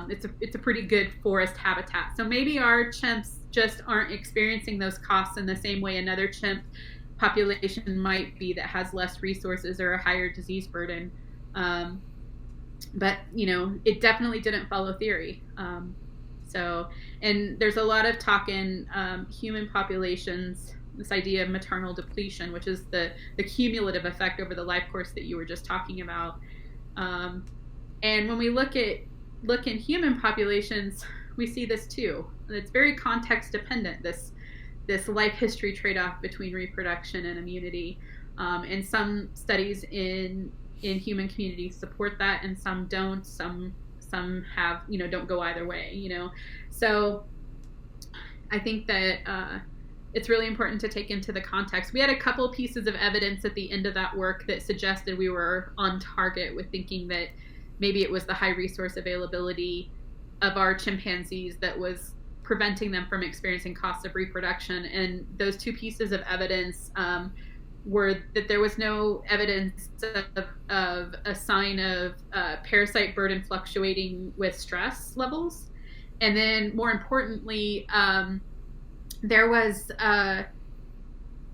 It's a pretty good forest habitat. So maybe our chimps just aren't experiencing those costs in the same way another chimp population might be that has less resources or a higher disease burden. But it definitely didn't follow theory. And there's a lot of talk in human populations, this idea of maternal depletion, which is the cumulative effect over the life course that you were just talking about. And when we look in human populations, we see this too. It's very context dependent, this life history trade-off between reproduction and immunity. And some studies in human communities support that, and some don't. Some have, don't go either way, So I think that it's really important to take into the context. We had a couple pieces of evidence at the end of that work that suggested we were on target with thinking that maybe it was the high resource availability of our chimpanzees that was preventing them from experiencing costs of reproduction. And those two pieces of evidence were that there was no evidence of a sign of parasite burden fluctuating with stress levels. And then more importantly, there was,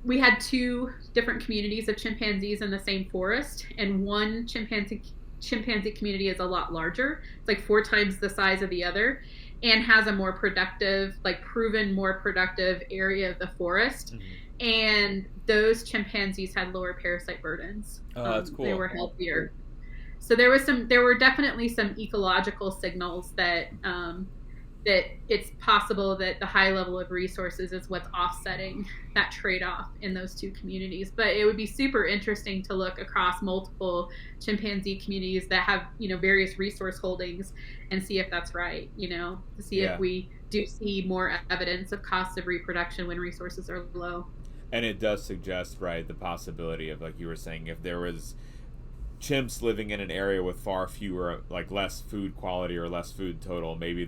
we had two different communities of chimpanzees in the same forest, and one chimpanzee community is a lot larger. It's like 4 times the size of the other, and has a more productive, proven more productive area of the forest. Mm-hmm. And those chimpanzees had lower parasite burdens. Oh, that's cool. They were healthier. So there were definitely some ecological signals that that it's possible that the high level of resources is what's offsetting that trade-off in those two communities. But it would be super interesting to look across multiple chimpanzee communities that have, various resource holdings and see if that's right, to see if we do see more evidence of costs of reproduction when resources are low. And it does suggest, right, the possibility of, like you were saying, if there was chimps living in an area with far fewer, less food quality or less food total, maybe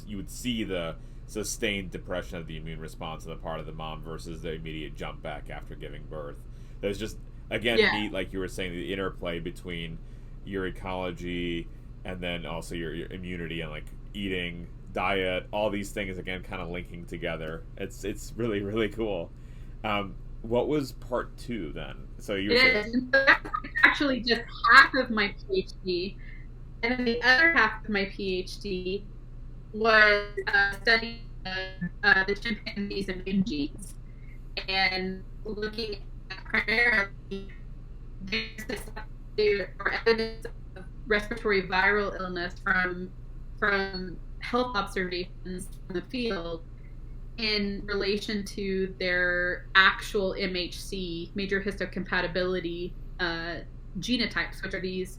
you would see the sustained depression of the immune response on the part of the mom versus the immediate jump back after giving birth. There's just, again, neat, like you were saying, the interplay between your ecology and then also your immunity and eating, diet, all these things, again, kind of linking together. It's really, really cool. What was part 2 then? So you were saying... So that's actually just half of my PhD, and then the other half of my PhD was studying the chimpanzees' immune genes and looking at primarily or evidence of respiratory viral illness from health observations in the field in relation to their actual MHC, major histocompatibility genotypes, which are these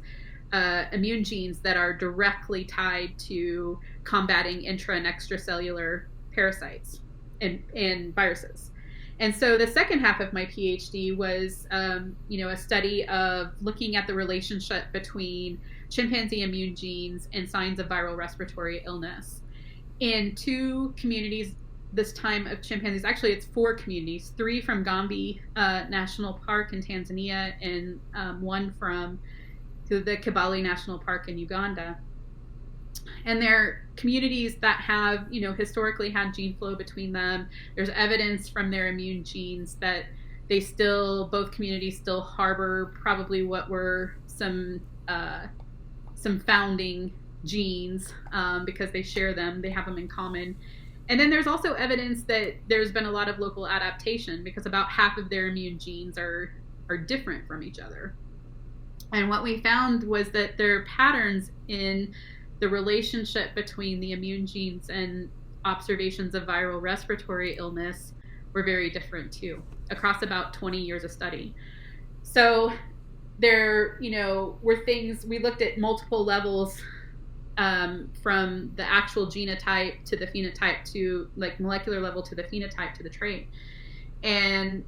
immune genes that are directly tied to combating intra and extracellular parasites and viruses. And so the second half of my PhD was, a study of looking at the relationship between chimpanzee immune genes and signs of viral respiratory illness in 2 communities. This time of chimpanzees, actually it's 4 communities, 3 from Gombe National Park in Tanzania, and 1 from the Kibale National Park in Uganda. And they're communities that have, historically had gene flow between them. There's evidence from their immune genes that both communities still harbor probably what were some founding genes because they share them, they have them in common. And then there's also evidence that there's been a lot of local adaptation because about half of their immune genes are different from each other. And what we found was that there are patterns in the relationship between the immune genes and observations of viral respiratory illness were very different too, across about 20 years of study. So there, were things, we looked at multiple levels from the actual genotype to the phenotype to like molecular level to the phenotype to the trait. And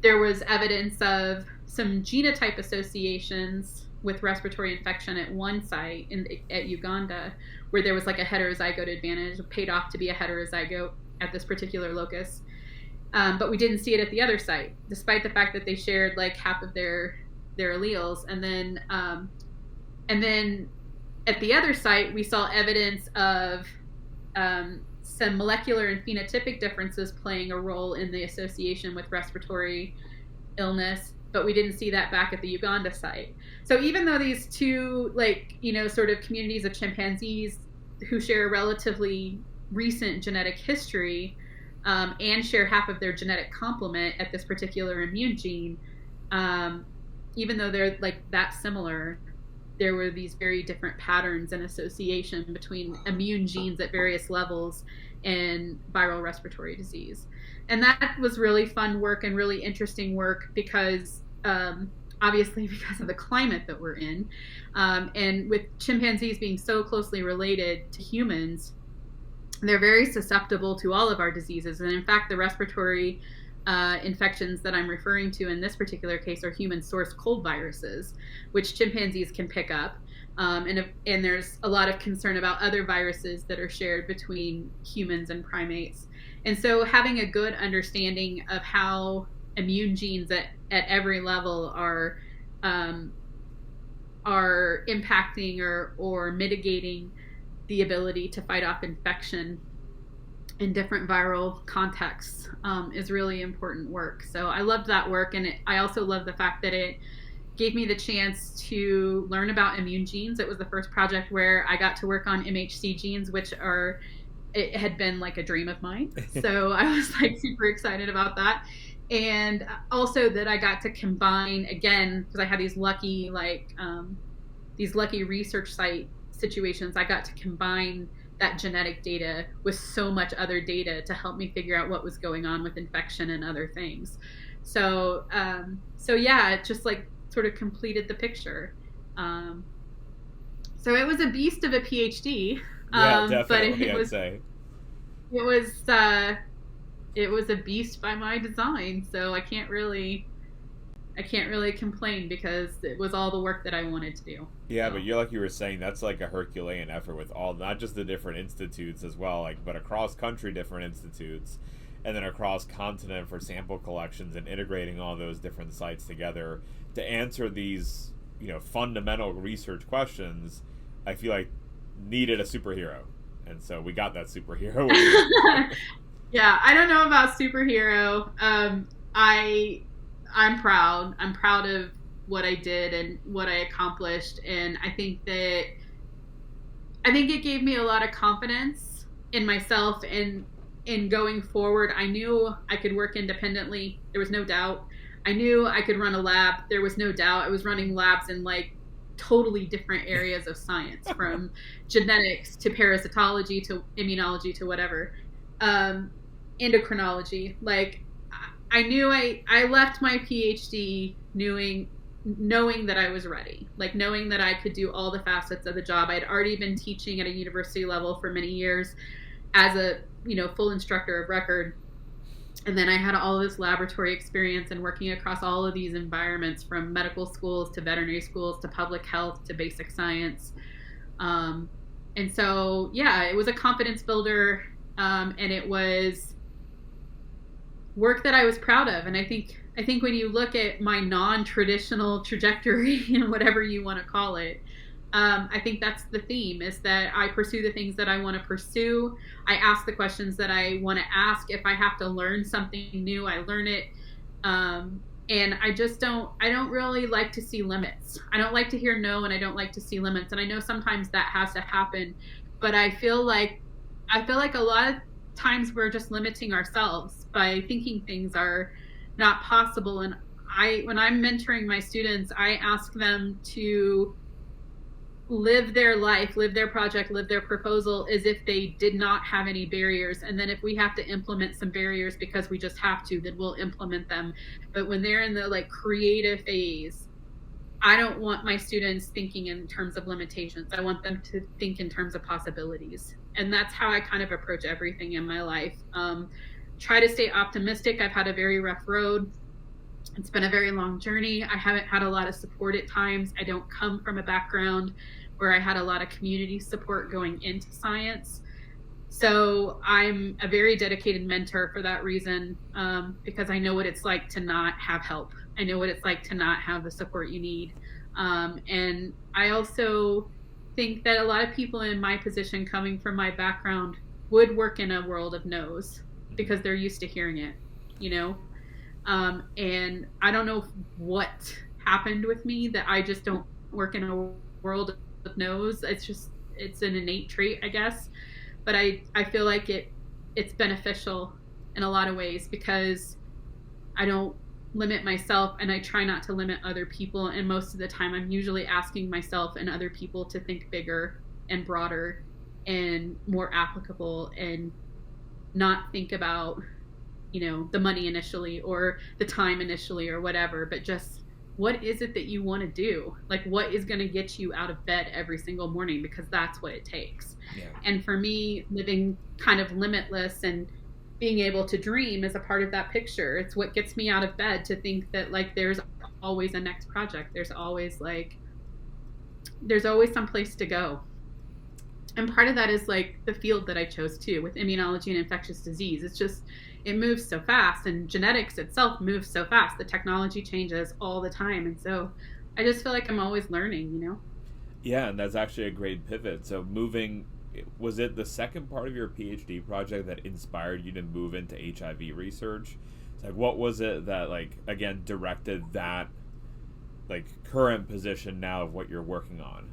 there was evidence of some genotype associations with respiratory infection at one site at Uganda, where there was like a heterozygote advantage, paid off to be a heterozygote at this particular locus. But we didn't see it at the other site, despite the fact that they shared like half of their alleles. And then at the other site, we saw evidence of some molecular and phenotypic differences playing a role in the association with respiratory illness, but we didn't see that back at the Uganda site. So even though these two, like, you know, sort of communities of chimpanzees who share a relatively recent genetic history and share half of their genetic complement at this particular immune gene, even though they're like that similar, there were these very different patterns and association between immune genes at various levels and viral respiratory disease. And that was really fun work and really interesting work because obviously because of the climate that we're in, and with chimpanzees being so closely related to humans, they're very susceptible to all of our diseases. And in fact, the respiratory infections that I'm referring to in this particular case are human-sourced cold viruses, which chimpanzees can pick up. And there's a lot of concern about other viruses that are shared between humans and primates. And so having a good understanding of how immune genes at every level are impacting or mitigating the ability to fight off infection in different viral contexts is really important work. So I loved that work, and I also love the fact that it gave me the chance to learn about immune genes. It was the first project where I got to work on MHC genes, which it had been like a dream of mine. So I was like super excited about that. And also that I got to combine, again, because I had these lucky research site situations, I got to combine that genetic data with so much other data to help me figure out what was going on with infection and other things. So yeah, it just like sort of completed the picture. So it was a beast of a PhD. Yeah, definitely, but I'd say. It was a beast by my design. So I can't really complain because it was all the work that I wanted to do. Yeah, so. But you're like you were saying, that's like a Herculean effort with all, not just the different institutes as well, like, but across country different institutes, and then across continent for sample collections and integrating all those different sites together to answer these, you know, fundamental research questions. I feel like needed a superhero, and so we got that superhero. Yeah, I don't know about superhero. I'm proud. I'm proud of what I did and what I accomplished, and I think it gave me a lot of confidence in myself and in going forward. I knew I could work independently. There was no doubt. I knew I could run a lab. There was no doubt. I was running labs in like totally different areas of science, from genetics to parasitology to immunology to whatever, endocrinology. Like, I knew I left my PhD knowing that I was ready, like knowing that I could do all the facets of the job. I'd already been teaching at a university level for many years as a, you know, full instructor of record. And then I had all this laboratory experience and working across all of these environments, from medical schools to veterinary schools to public health to basic science. And so, yeah, it was a confidence builder, and it was work that I was proud of. And I think when you look at my non-traditional trajectory, and whatever you want to call it, I think that's the theme, is that I pursue the things that I want to pursue. I ask the questions that I want to ask. If I have to learn something new, I learn it. And I don't really like to see limits. I don't like to hear no, and I don't like to see limits. And I know sometimes that has to happen, but I feel like a lot of times we're just limiting ourselves by thinking things are not possible. And when I'm mentoring my students, I ask them to live their life, live their project, live their proposal as if they did not have any barriers. And then if we have to implement some barriers because we just have to, then we'll implement them. But when they're in the like creative phase, I don't want my students thinking in terms of limitations. I want them to think in terms of possibilities. And that's how I kind of approach everything in my life. Try to stay optimistic. I've had a very rough road. It's been a very long journey. I haven't had a lot of support at times. I don't come from a background where I had a lot of community support going into science. So I'm a very dedicated mentor for that reason, because I know what it's like to not have help. I know what it's like to not have the support you need. And I also think that a lot of people in my position, coming from my background, would work in a world of no's because they're used to hearing it, you know? And I don't know what happened with me that I just don't work in a world of no's. It's an innate trait, I guess. But I feel like it's beneficial in a lot of ways because I don't limit myself and I try not to limit other people. And most of the time I'm usually asking myself and other people to think bigger and broader and more applicable and not think about, the money initially or the time initially or whatever, but just what is it that you want to do? Like, what is going to get you out of bed every single morning? Because that's what it takes. Yeah. And for me, living kind of limitless and being able to dream is a part of that picture. It's what gets me out of bed to think that, like, there's always a next project. There's always some place to go. And part of that is like the field that I chose too, with immunology and infectious disease. It moves so fast, and genetics itself moves so fast. The technology changes all the time. And so I just feel like I'm always learning, Yeah, and that's actually a great pivot. So was it the second part of your PhD project that inspired you to move into HIV research? It's like, what was it that, like, again, directed that, like, current position now of what you're working on?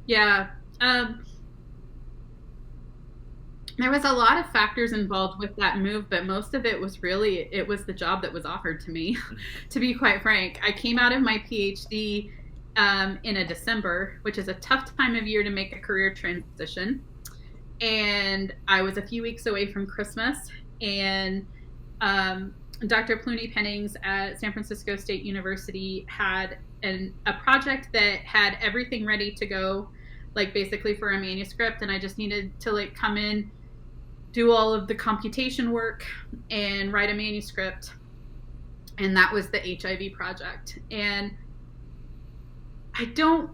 Yeah. There was a lot of factors involved with that move, but most of it was the job that was offered to me, to be quite frank. I came out of my PhD in a December, which is a tough time of year to make a career transition. And I was a few weeks away from Christmas, and Dr. Plooney Pennings at San Francisco State University had a project that had everything ready to go, like basically for a manuscript, and I just needed to like come in, do all of the computation work, and write a manuscript. And that was the HIV project. And I didn't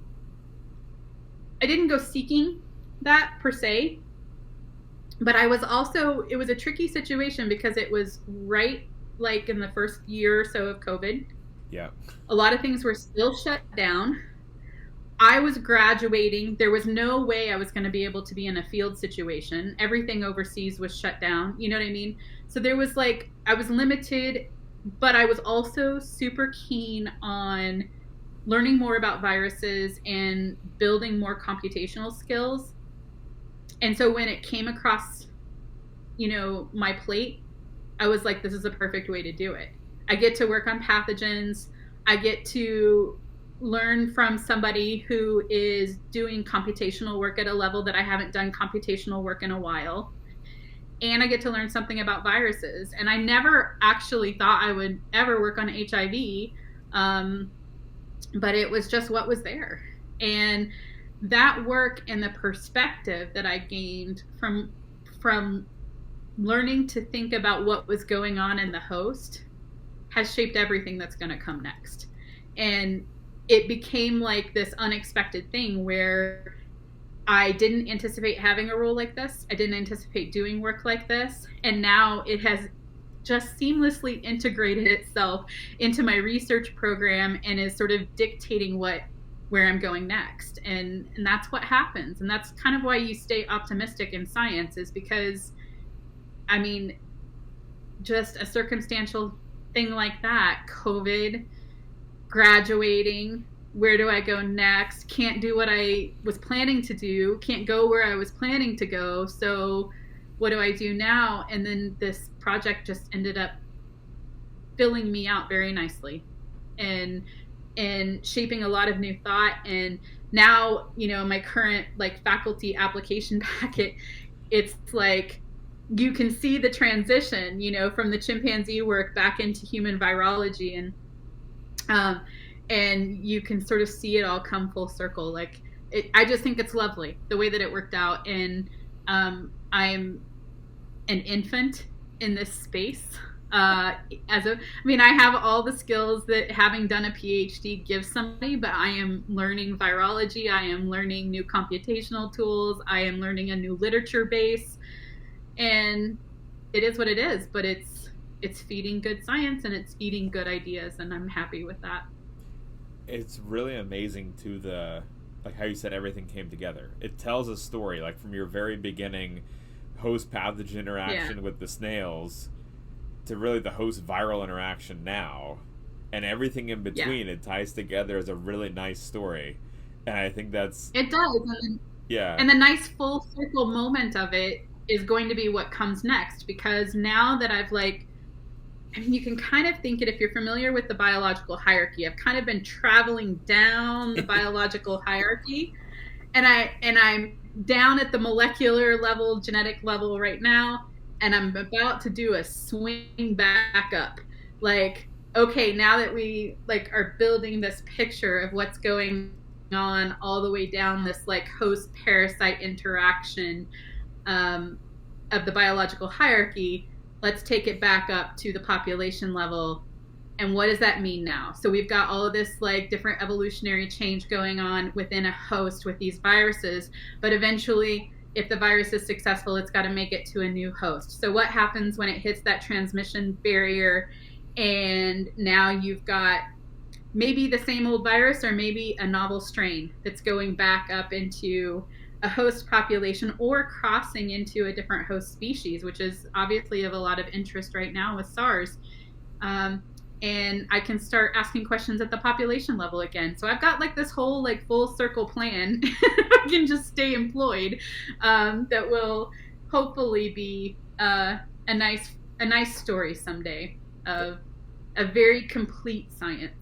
go seeking that per se, but it was a tricky situation because it was right like in the first year or so of COVID. Yeah. A lot of things were still shut down. I was graduating. There was no way I was going to be able to be in a field situation. Everything overseas was shut down. You know what I mean? So there was I was limited, but I was also super keen on learning more about viruses and building more computational skills. And so when it came across, my plate, I was like, this is the perfect way to do it. I get to work on pathogens. I get to learn from somebody who is doing computational work at a level that I haven't done computational work in a while. And I get to learn something about viruses. And I never actually thought I would ever work on HIV, but it was just what was there. And that work and the perspective that I gained from learning to think about what was going on in the host has shaped everything that's going to come next. And it became like this unexpected thing where I didn't anticipate having a role like this. I didn't anticipate doing work like this. And now it has just seamlessly integrated itself into my research program and is sort of dictating where I'm going next. And that's what happens. And that's kind of why you stay optimistic in science, is because, I mean, just a circumstantial thing like that, COVID, graduating, where do I go next? Can't do what I was planning to do, can't go where I was planning to go. So what do I do now? And then this project just ended up filling me out very nicely and shaping a lot of new thought. And now, my current faculty application packet, it's like you can see the transition, from the chimpanzee work back into human virology. And and you can sort of see it all come full circle. Like I just think it's lovely the way that it worked out, and I'm an infant in this space. I mean, I have all the skills that having done a PhD gives somebody, but I am learning virology. I am learning new computational tools. I am learning a new literature base, and it is what it is. But it's feeding good science and it's feeding good ideas, and I'm happy with that. It's really amazing to the like how you said everything came together. It tells a story like from your very beginning host pathogen interaction with the snails to really the host viral interaction now, and everything in between. It ties together as a really nice story, and I think that's it does. And the nice full circle moment of it is going to be what comes next, because now that I've I mean, you can kind of think it if you're familiar with the biological hierarchy. I've kind of been traveling down the biological hierarchy, and I'm down at the molecular level, genetic level right now, and I'm about to do a swing back up. Like, okay, now that we are building this picture of what's going on all the way down this host parasite interaction of the biological hierarchy, let's take it back up to the population level. And what does that mean now? So we've got all of this different evolutionary change going on within a host with these viruses, but eventually if the virus is successful, it's got to make it to a new host. So what happens when it hits that transmission barrier, and now you've got maybe the same old virus or maybe a novel strain that's going back up into a host population or crossing into a different host species, which is obviously of a lot of interest right now with SARS. And I can start asking questions at the population level again. So I've got this whole full circle plan. I can just stay employed, that will hopefully be a nice story someday of a very complete science.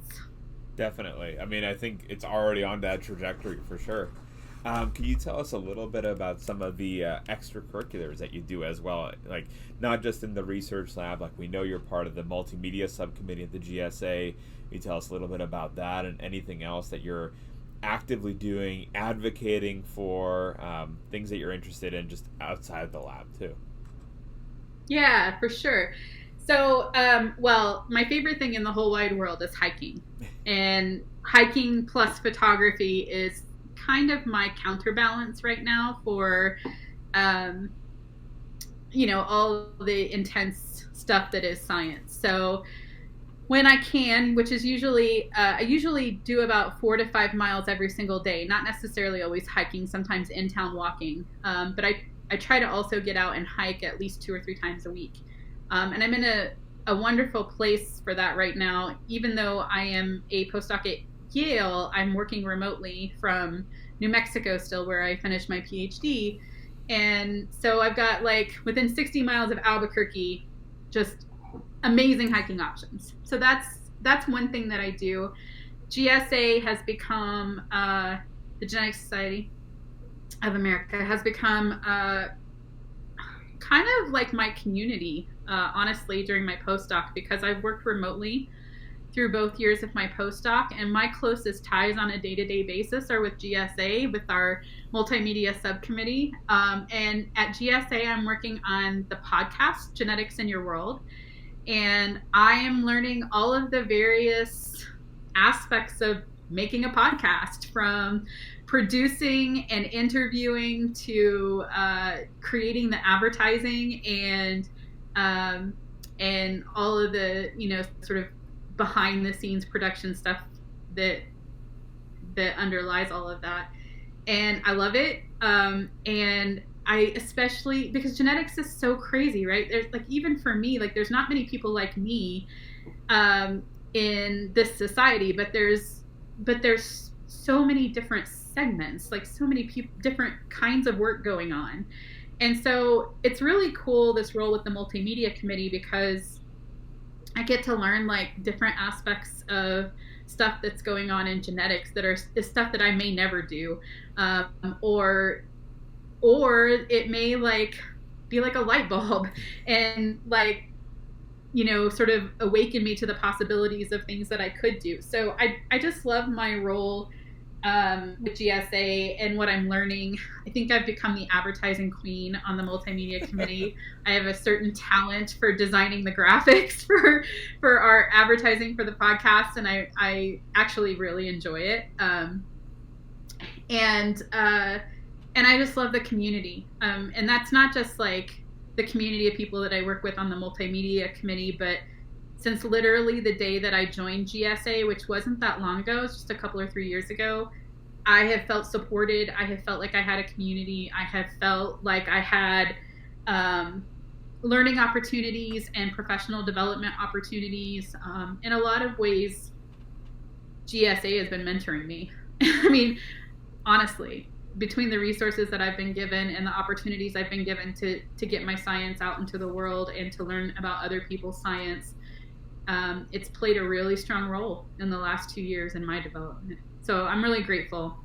Definitely. I mean, I think it's already on that trajectory for sure. Can you tell us a little bit about some of the extracurriculars that you do as well? Like, not just in the research lab, like we know you're part of the multimedia subcommittee at the GSA. Can you tell us a little bit about that and anything else that you're actively doing, advocating for, things that you're interested in just outside the lab too? Yeah, for sure. So, well, my favorite thing in the whole wide world is hiking. And hiking plus photography is kind of my counterbalance right now for all the intense stuff that is science. So when I can, which is usually I usually do about 4 to 5 miles every single day, not necessarily always hiking, sometimes in town walking, but I try to also get out and hike at least 2 or 3 times a week, and I'm in a wonderful place for that right now. Even though I am a postdoc at Yale, I'm working remotely from New Mexico still, where I finished my PhD. And so I've got within 60 miles of Albuquerque, just amazing hiking options. So that's one thing that I do. GSA has become, the Genetic Society of America has become kind of like my community, honestly, during my postdoc, because I've worked remotely through both years of my postdoc, and my closest ties on a day-to-day basis are with GSA, with our multimedia subcommittee. And at GSA, I'm working on the podcast, Genetics in Your World. And I am learning all of the various aspects of making a podcast, from producing and interviewing to creating the advertising and all of the, sort of behind the scenes production stuff that underlies all of that. And I love it. And I especially, because genetics is so crazy, right? There's even for me, there's not many people like me in this society, but there's so many different segments, so many different kinds of work going on. And so it's really cool, this role with the multimedia committee, because I get to learn different aspects of stuff that's going on in genetics that is stuff that I may never do, or it may be like a light bulb, and sort of awakened me to the possibilities of things that I could do. So I just love my role with GSA and what I'm learning. I think I've become the advertising queen on the multimedia committee. I have a certain talent for designing the graphics for our advertising for the podcast, and I actually really enjoy it. And I just love the community. And that's not just like the community of people that I work with on the multimedia committee, but since literally the day that I joined GSA, which wasn't that long ago, it's just a couple or 3 years ago, I have felt supported. I have felt like I had a community. I have felt like I had learning opportunities and professional development opportunities. In a lot of ways, GSA has been mentoring me. I mean, honestly, between the resources that I've been given and the opportunities I've been given to get my science out into the world and to learn about other people's science, it's played a really strong role in the last 2 years in my development. So I'm really grateful.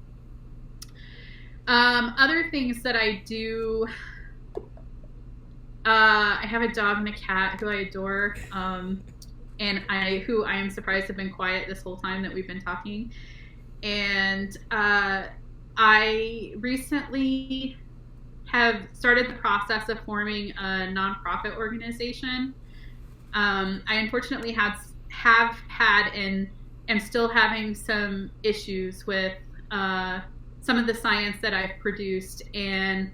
Other things that I do, I have a dog and a cat who I adore, and who I am surprised have been quiet this whole time that we've been talking. And I recently have started the process of forming a nonprofit organization. I unfortunately have had and am still having some issues with some of the science that I've produced, and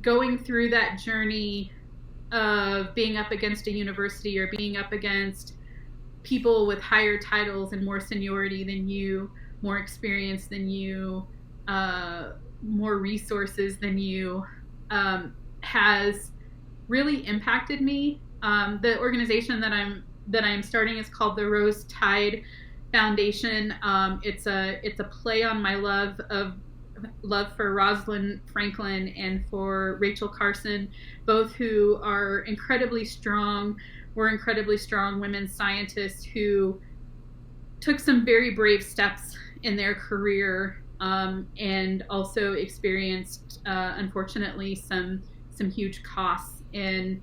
going through that journey of being up against a university or being up against people with higher titles and more seniority than you, more experience than you, more resources than you, has really impacted me. The organization that I'm starting is called the Rose Tide Foundation. It's a play on my love for Rosalind Franklin and for Rachel Carson, both who are incredibly strong. Were incredibly strong women scientists who took some very brave steps in their career, and also experienced, unfortunately, some huge costs. And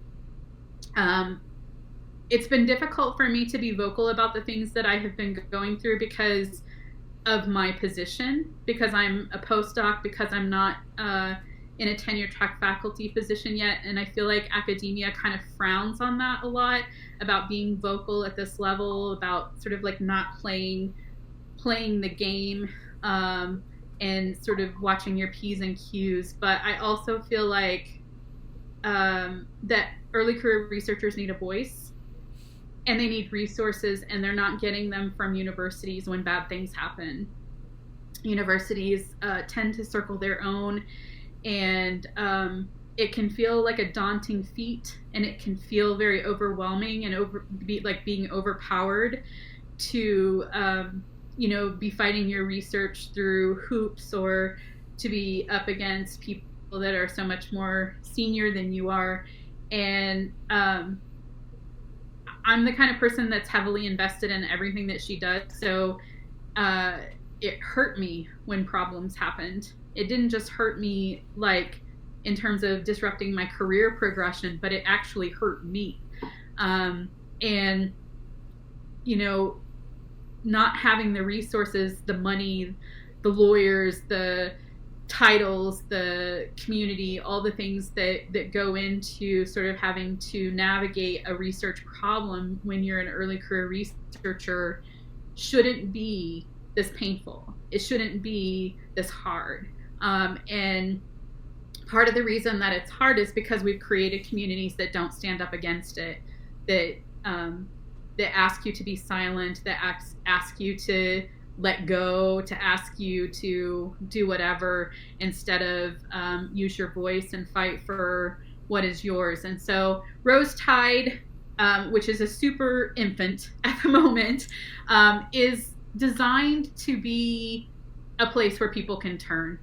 it's been difficult for me to be vocal about the things that I have been going through because of my position, because I'm a postdoc, because I'm not in a tenure track faculty position yet, and I feel like academia kind of frowns on that a lot, about being vocal at this level, about sort of like not playing the game, and sort of watching your P's and Q's. But I also feel like that early career researchers need a voice, and they need resources, and they're not getting them from universities when bad things happen. Universities tend to circle their own, and it can feel like a daunting feat, and it can feel very overwhelming and being overpowered to be fighting your research through hoops, or to be up against people that are so much more senior than you are. And I'm the kind of person that's heavily invested in everything that she does. So it hurt me when problems happened. It didn't just hurt me like in terms of disrupting my career progression, but it actually hurt me. And not having the resources, the money, the lawyers, the titles, the community, all the things that go into sort of having to navigate a research problem when you're an early career researcher shouldn't be this painful. It shouldn't be this hard. And part of the reason that it's hard is because we've created communities that don't stand up against it, that ask you to be silent, that ask you to let go, to ask you to do whatever instead of use your voice and fight for what is yours. And so Rose Tide, which is a super infant at the moment, is designed to be a place where people can turn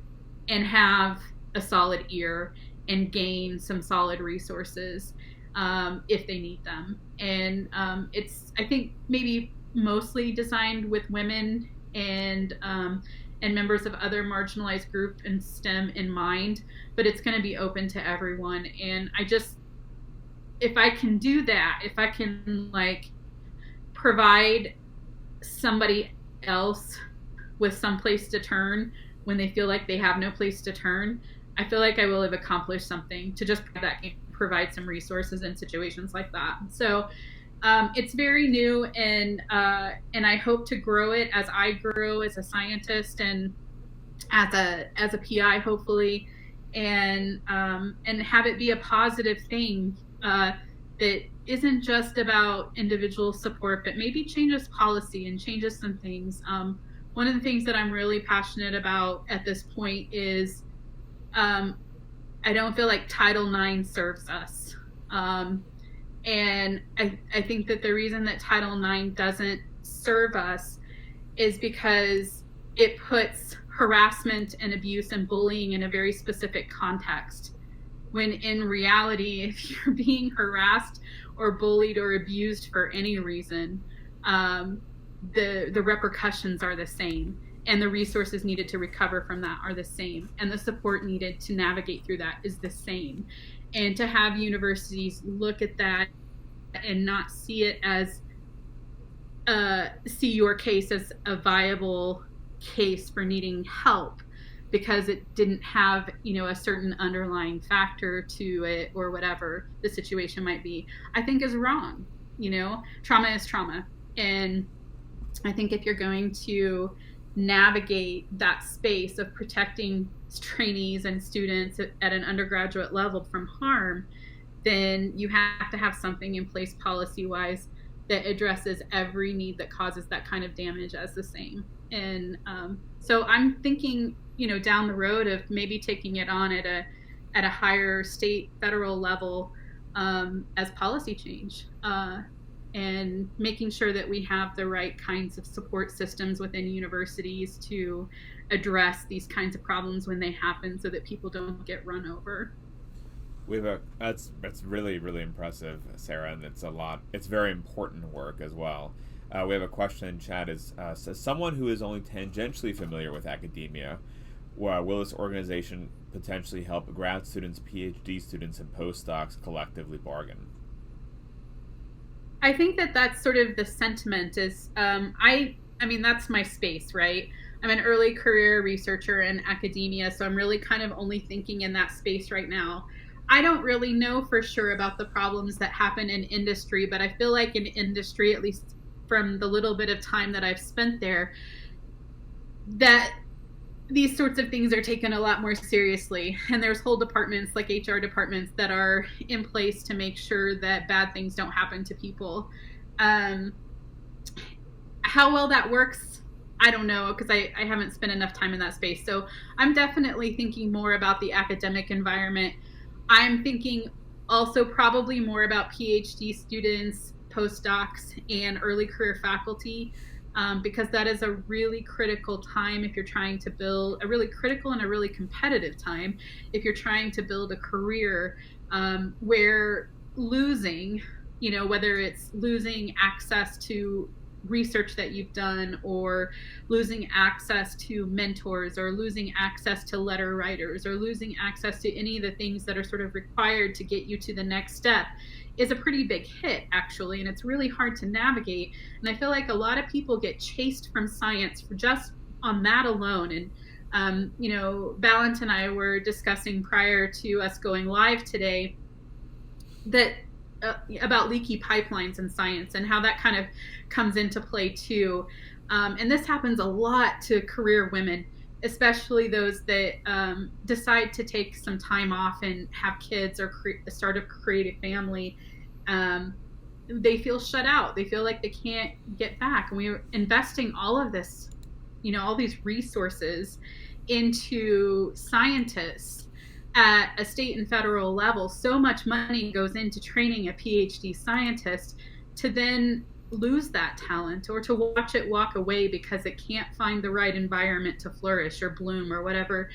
and have a solid ear and gain some solid resources if they need them. And it's, I think, maybe mostly designed with women and members of other marginalized group and STEM in mind, but it's going to be open to everyone. And if I can do that, if I can like provide somebody else with some place to turn when they feel like they have no place to turn, I feel like I will have accomplished something to just provide some resources in situations like that. So it's very new, and I hope to grow it as I grow as a scientist and as a PI, hopefully, and have it be a positive thing that isn't just about individual support, but maybe changes policy and changes some things. One of the things that I'm really passionate about at this point is I don't feel like Title IX serves us. And I think that the reason that Title IX doesn't serve us is because it puts harassment and abuse and bullying in a very specific context. When in reality, if you're being harassed or bullied or abused for any reason, the repercussions are the same, and the resources needed to recover from that are the same, and the support needed to navigate through that is the same. And to have universities look at that and not see it as see your case as a viable case for needing help because it didn't have, a certain underlying factor to it or whatever the situation might be, I think is wrong. Trauma is trauma. And I think if you're going to navigate that space of protecting trainees and students at an undergraduate level from harm, then you have to have something in place policy-wise that addresses every need that causes that kind of damage as the same. And so I'm thinking, down the road of maybe taking it on at a higher state, federal level as policy change, and making sure that we have the right kinds of support systems within universities to address these kinds of problems when they happen, so that people don't get run over. That's really, really impressive, Sarah, and it's very important work as well. We have a question in chat. Says, someone who is only tangentially familiar with academia, will this organization potentially help grad students, PhD students, and postdocs collectively bargain? I think that that's sort of the sentiment is, I mean, that's my space, right? I'm an early career researcher in academia, so I'm really kind of only thinking in that space right now. I don't really know for sure about the problems that happen in industry, but I feel like in industry, at least from the little bit of time that I've spent there, that these sorts of things are taken a lot more seriously. And there's whole departments like HR departments that are in place to make sure that bad things don't happen to people. How well that works, I don't know, because I haven't spent enough time in that space. So I'm definitely thinking more about the academic environment. I'm thinking also probably more about PhD students, postdocs, and early career faculty, because that is a really critical time if you're trying to build a really critical and a really competitive time if you're trying to build a career where losing, whether it's losing access to research that you've done, or losing access to mentors, or losing access to letter writers, or losing access to any of the things that are sort of required to get you to the next step, is a pretty big hit, actually, and it's really hard to navigate. And I feel like a lot of people get chased from science for just on that alone. And Balint and I were discussing prior to us going live today that about leaky pipelines in science and how that kind of comes into play too. And this happens a lot to career women, especially those that decide to take some time off and have kids or start a creative family. They feel shut out. They feel like they can't get back. And we're investing all of this, all these resources into scientists at a state and federal level. So much money goes into training a PhD scientist to then lose that talent, or to watch it walk away because it can't find the right environment to flourish or bloom or whatever,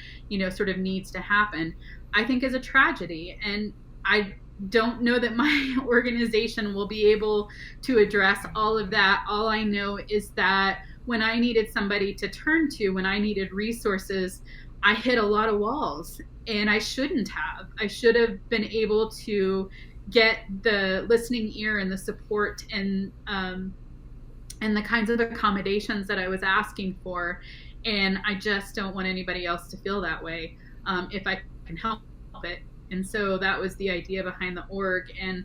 sort of needs to happen, I think is a tragedy. And I don't know that my organization will be able to address all of that. All I know is that when I needed somebody to turn to, when I needed resources, I hit a lot of walls, and I shouldn't have. I should have been able to get the listening ear and the support and the kinds of accommodations that I was asking for. And I just don't want anybody else to feel that way, if I can help it. And so that was the idea behind the org. And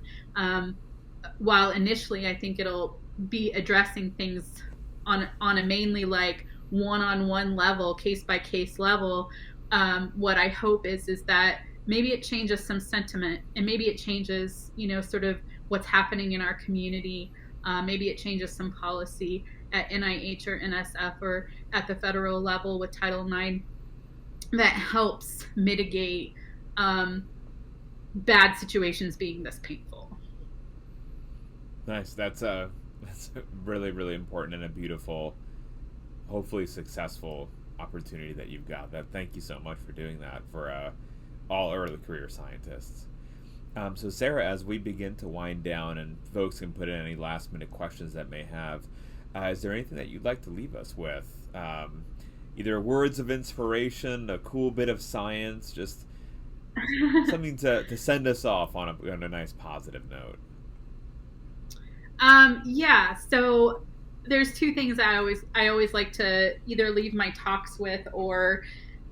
while initially I think it'll be addressing things on a mainly like one-on-one level, case-by-case level, what I hope is that maybe it changes some sentiment, and maybe it changes, sort of what's happening in our community. Maybe it changes some policy at NIH or NSF or at the federal level with Title IX that helps mitigate bad situations being this painful. Nice. That's really, really important and a beautiful, hopefully successful opportunity that you've got. Thank you so much for doing that for all early career scientists. So Sarah, as we begin to wind down and folks can put in any last minute questions that may have, is there anything that you'd like to leave us with? Either words of inspiration, a cool bit of science, just something to send us off on a nice positive note. Yeah, so there's two things I always like to either leave my talks with or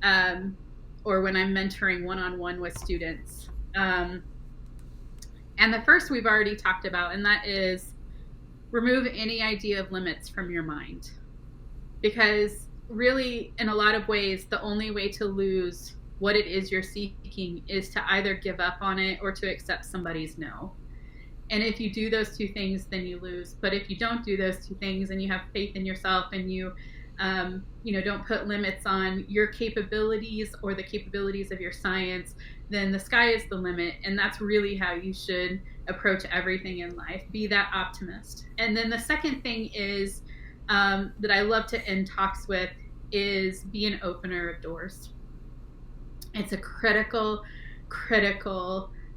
when I'm mentoring one-on-one with students. And the first we've already talked about, and that is remove any idea of limits from your mind. Because really, in a lot of ways, the only way to lose what it is you're seeking is to either give up on it or to accept somebody's no. And if you do those two things, then you lose. But if you don't do those two things and you have faith in yourself and you don't put limits on your capabilities or the capabilities of your science, then the sky is the limit. And that's really how you should approach everything in life. Be that optimist. And then the second thing is that I love to end talks with is be an opener of doors. It's a critical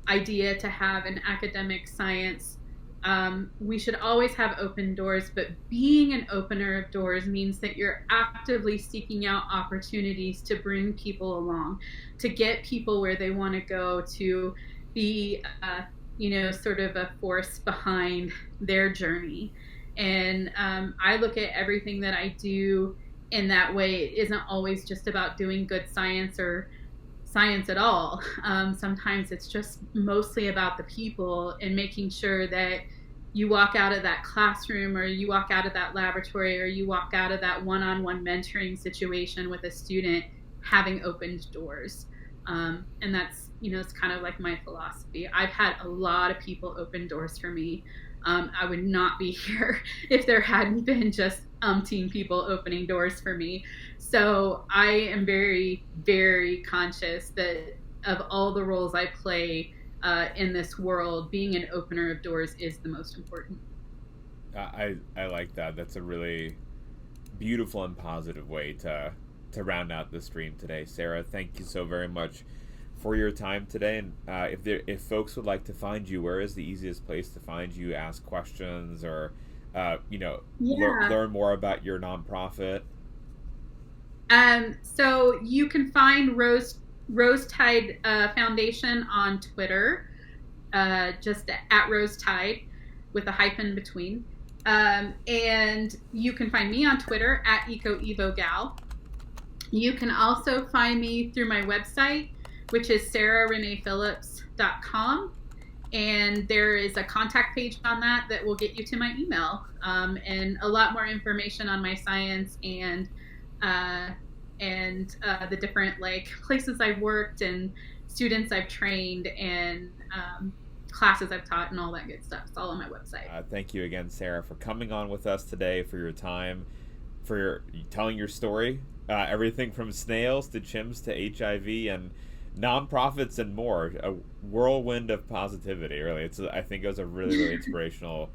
idea to have in academic science. We should always have open doors, but being an opener of doors means that you're actively seeking out opportunities to bring people along, to get people where they want to go, to be, sort of a force behind their journey. And I look at everything that I do in that way. It isn't always just about doing good science or science at all. Sometimes it's just mostly about the people and making sure that you walk out of that classroom or you walk out of that laboratory or you walk out of that one-on-one mentoring situation with a student having opened doors. And that's, it's kind of like my philosophy. I've had a lot of people open doors for me. I would not be here if there hadn't been just umpteen people opening doors for me. So I am very, very conscious that of all the roles I play in this world, being an opener of doors is the most important. I like that. That's a really beautiful and positive way to round out the stream today. Sarah, thank you so very much for your time today. And if folks would like to find you, where is the easiest place to find you, ask questions, or learn more about your nonprofit? So you can find Rosetide Foundation on Twitter, just at Rosetide with a hyphen between. And you can find me on Twitter at EcoEvoGal. You can also find me through my website, which is sarahrenephillips.com. And there is a contact page on that will get you to my email, and a lot more information on my science and the different places I've worked and students I've trained and classes I've taught and all that good stuff. It's all on my website. Thank you again, Sarah, for coming on with us today, for your time, for telling your story, everything from snails to chimps to HIV and nonprofits and more. A whirlwind of positivity, really. I think it was a really, really inspirational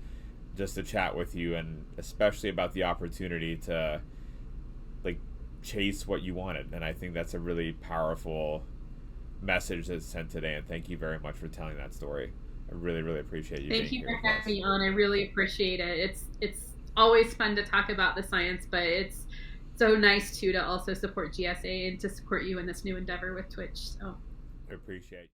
just to chat with you, and especially about the opportunity to chase what you wanted. And I think that's a really powerful message that's sent today, and thank you very much for telling that story. I really, really appreciate you. Thank you for having me on. I really appreciate it. It's always fun to talk about the science, but it's so nice too to also support GSA and to support you in this new endeavor with Twitch. So I appreciate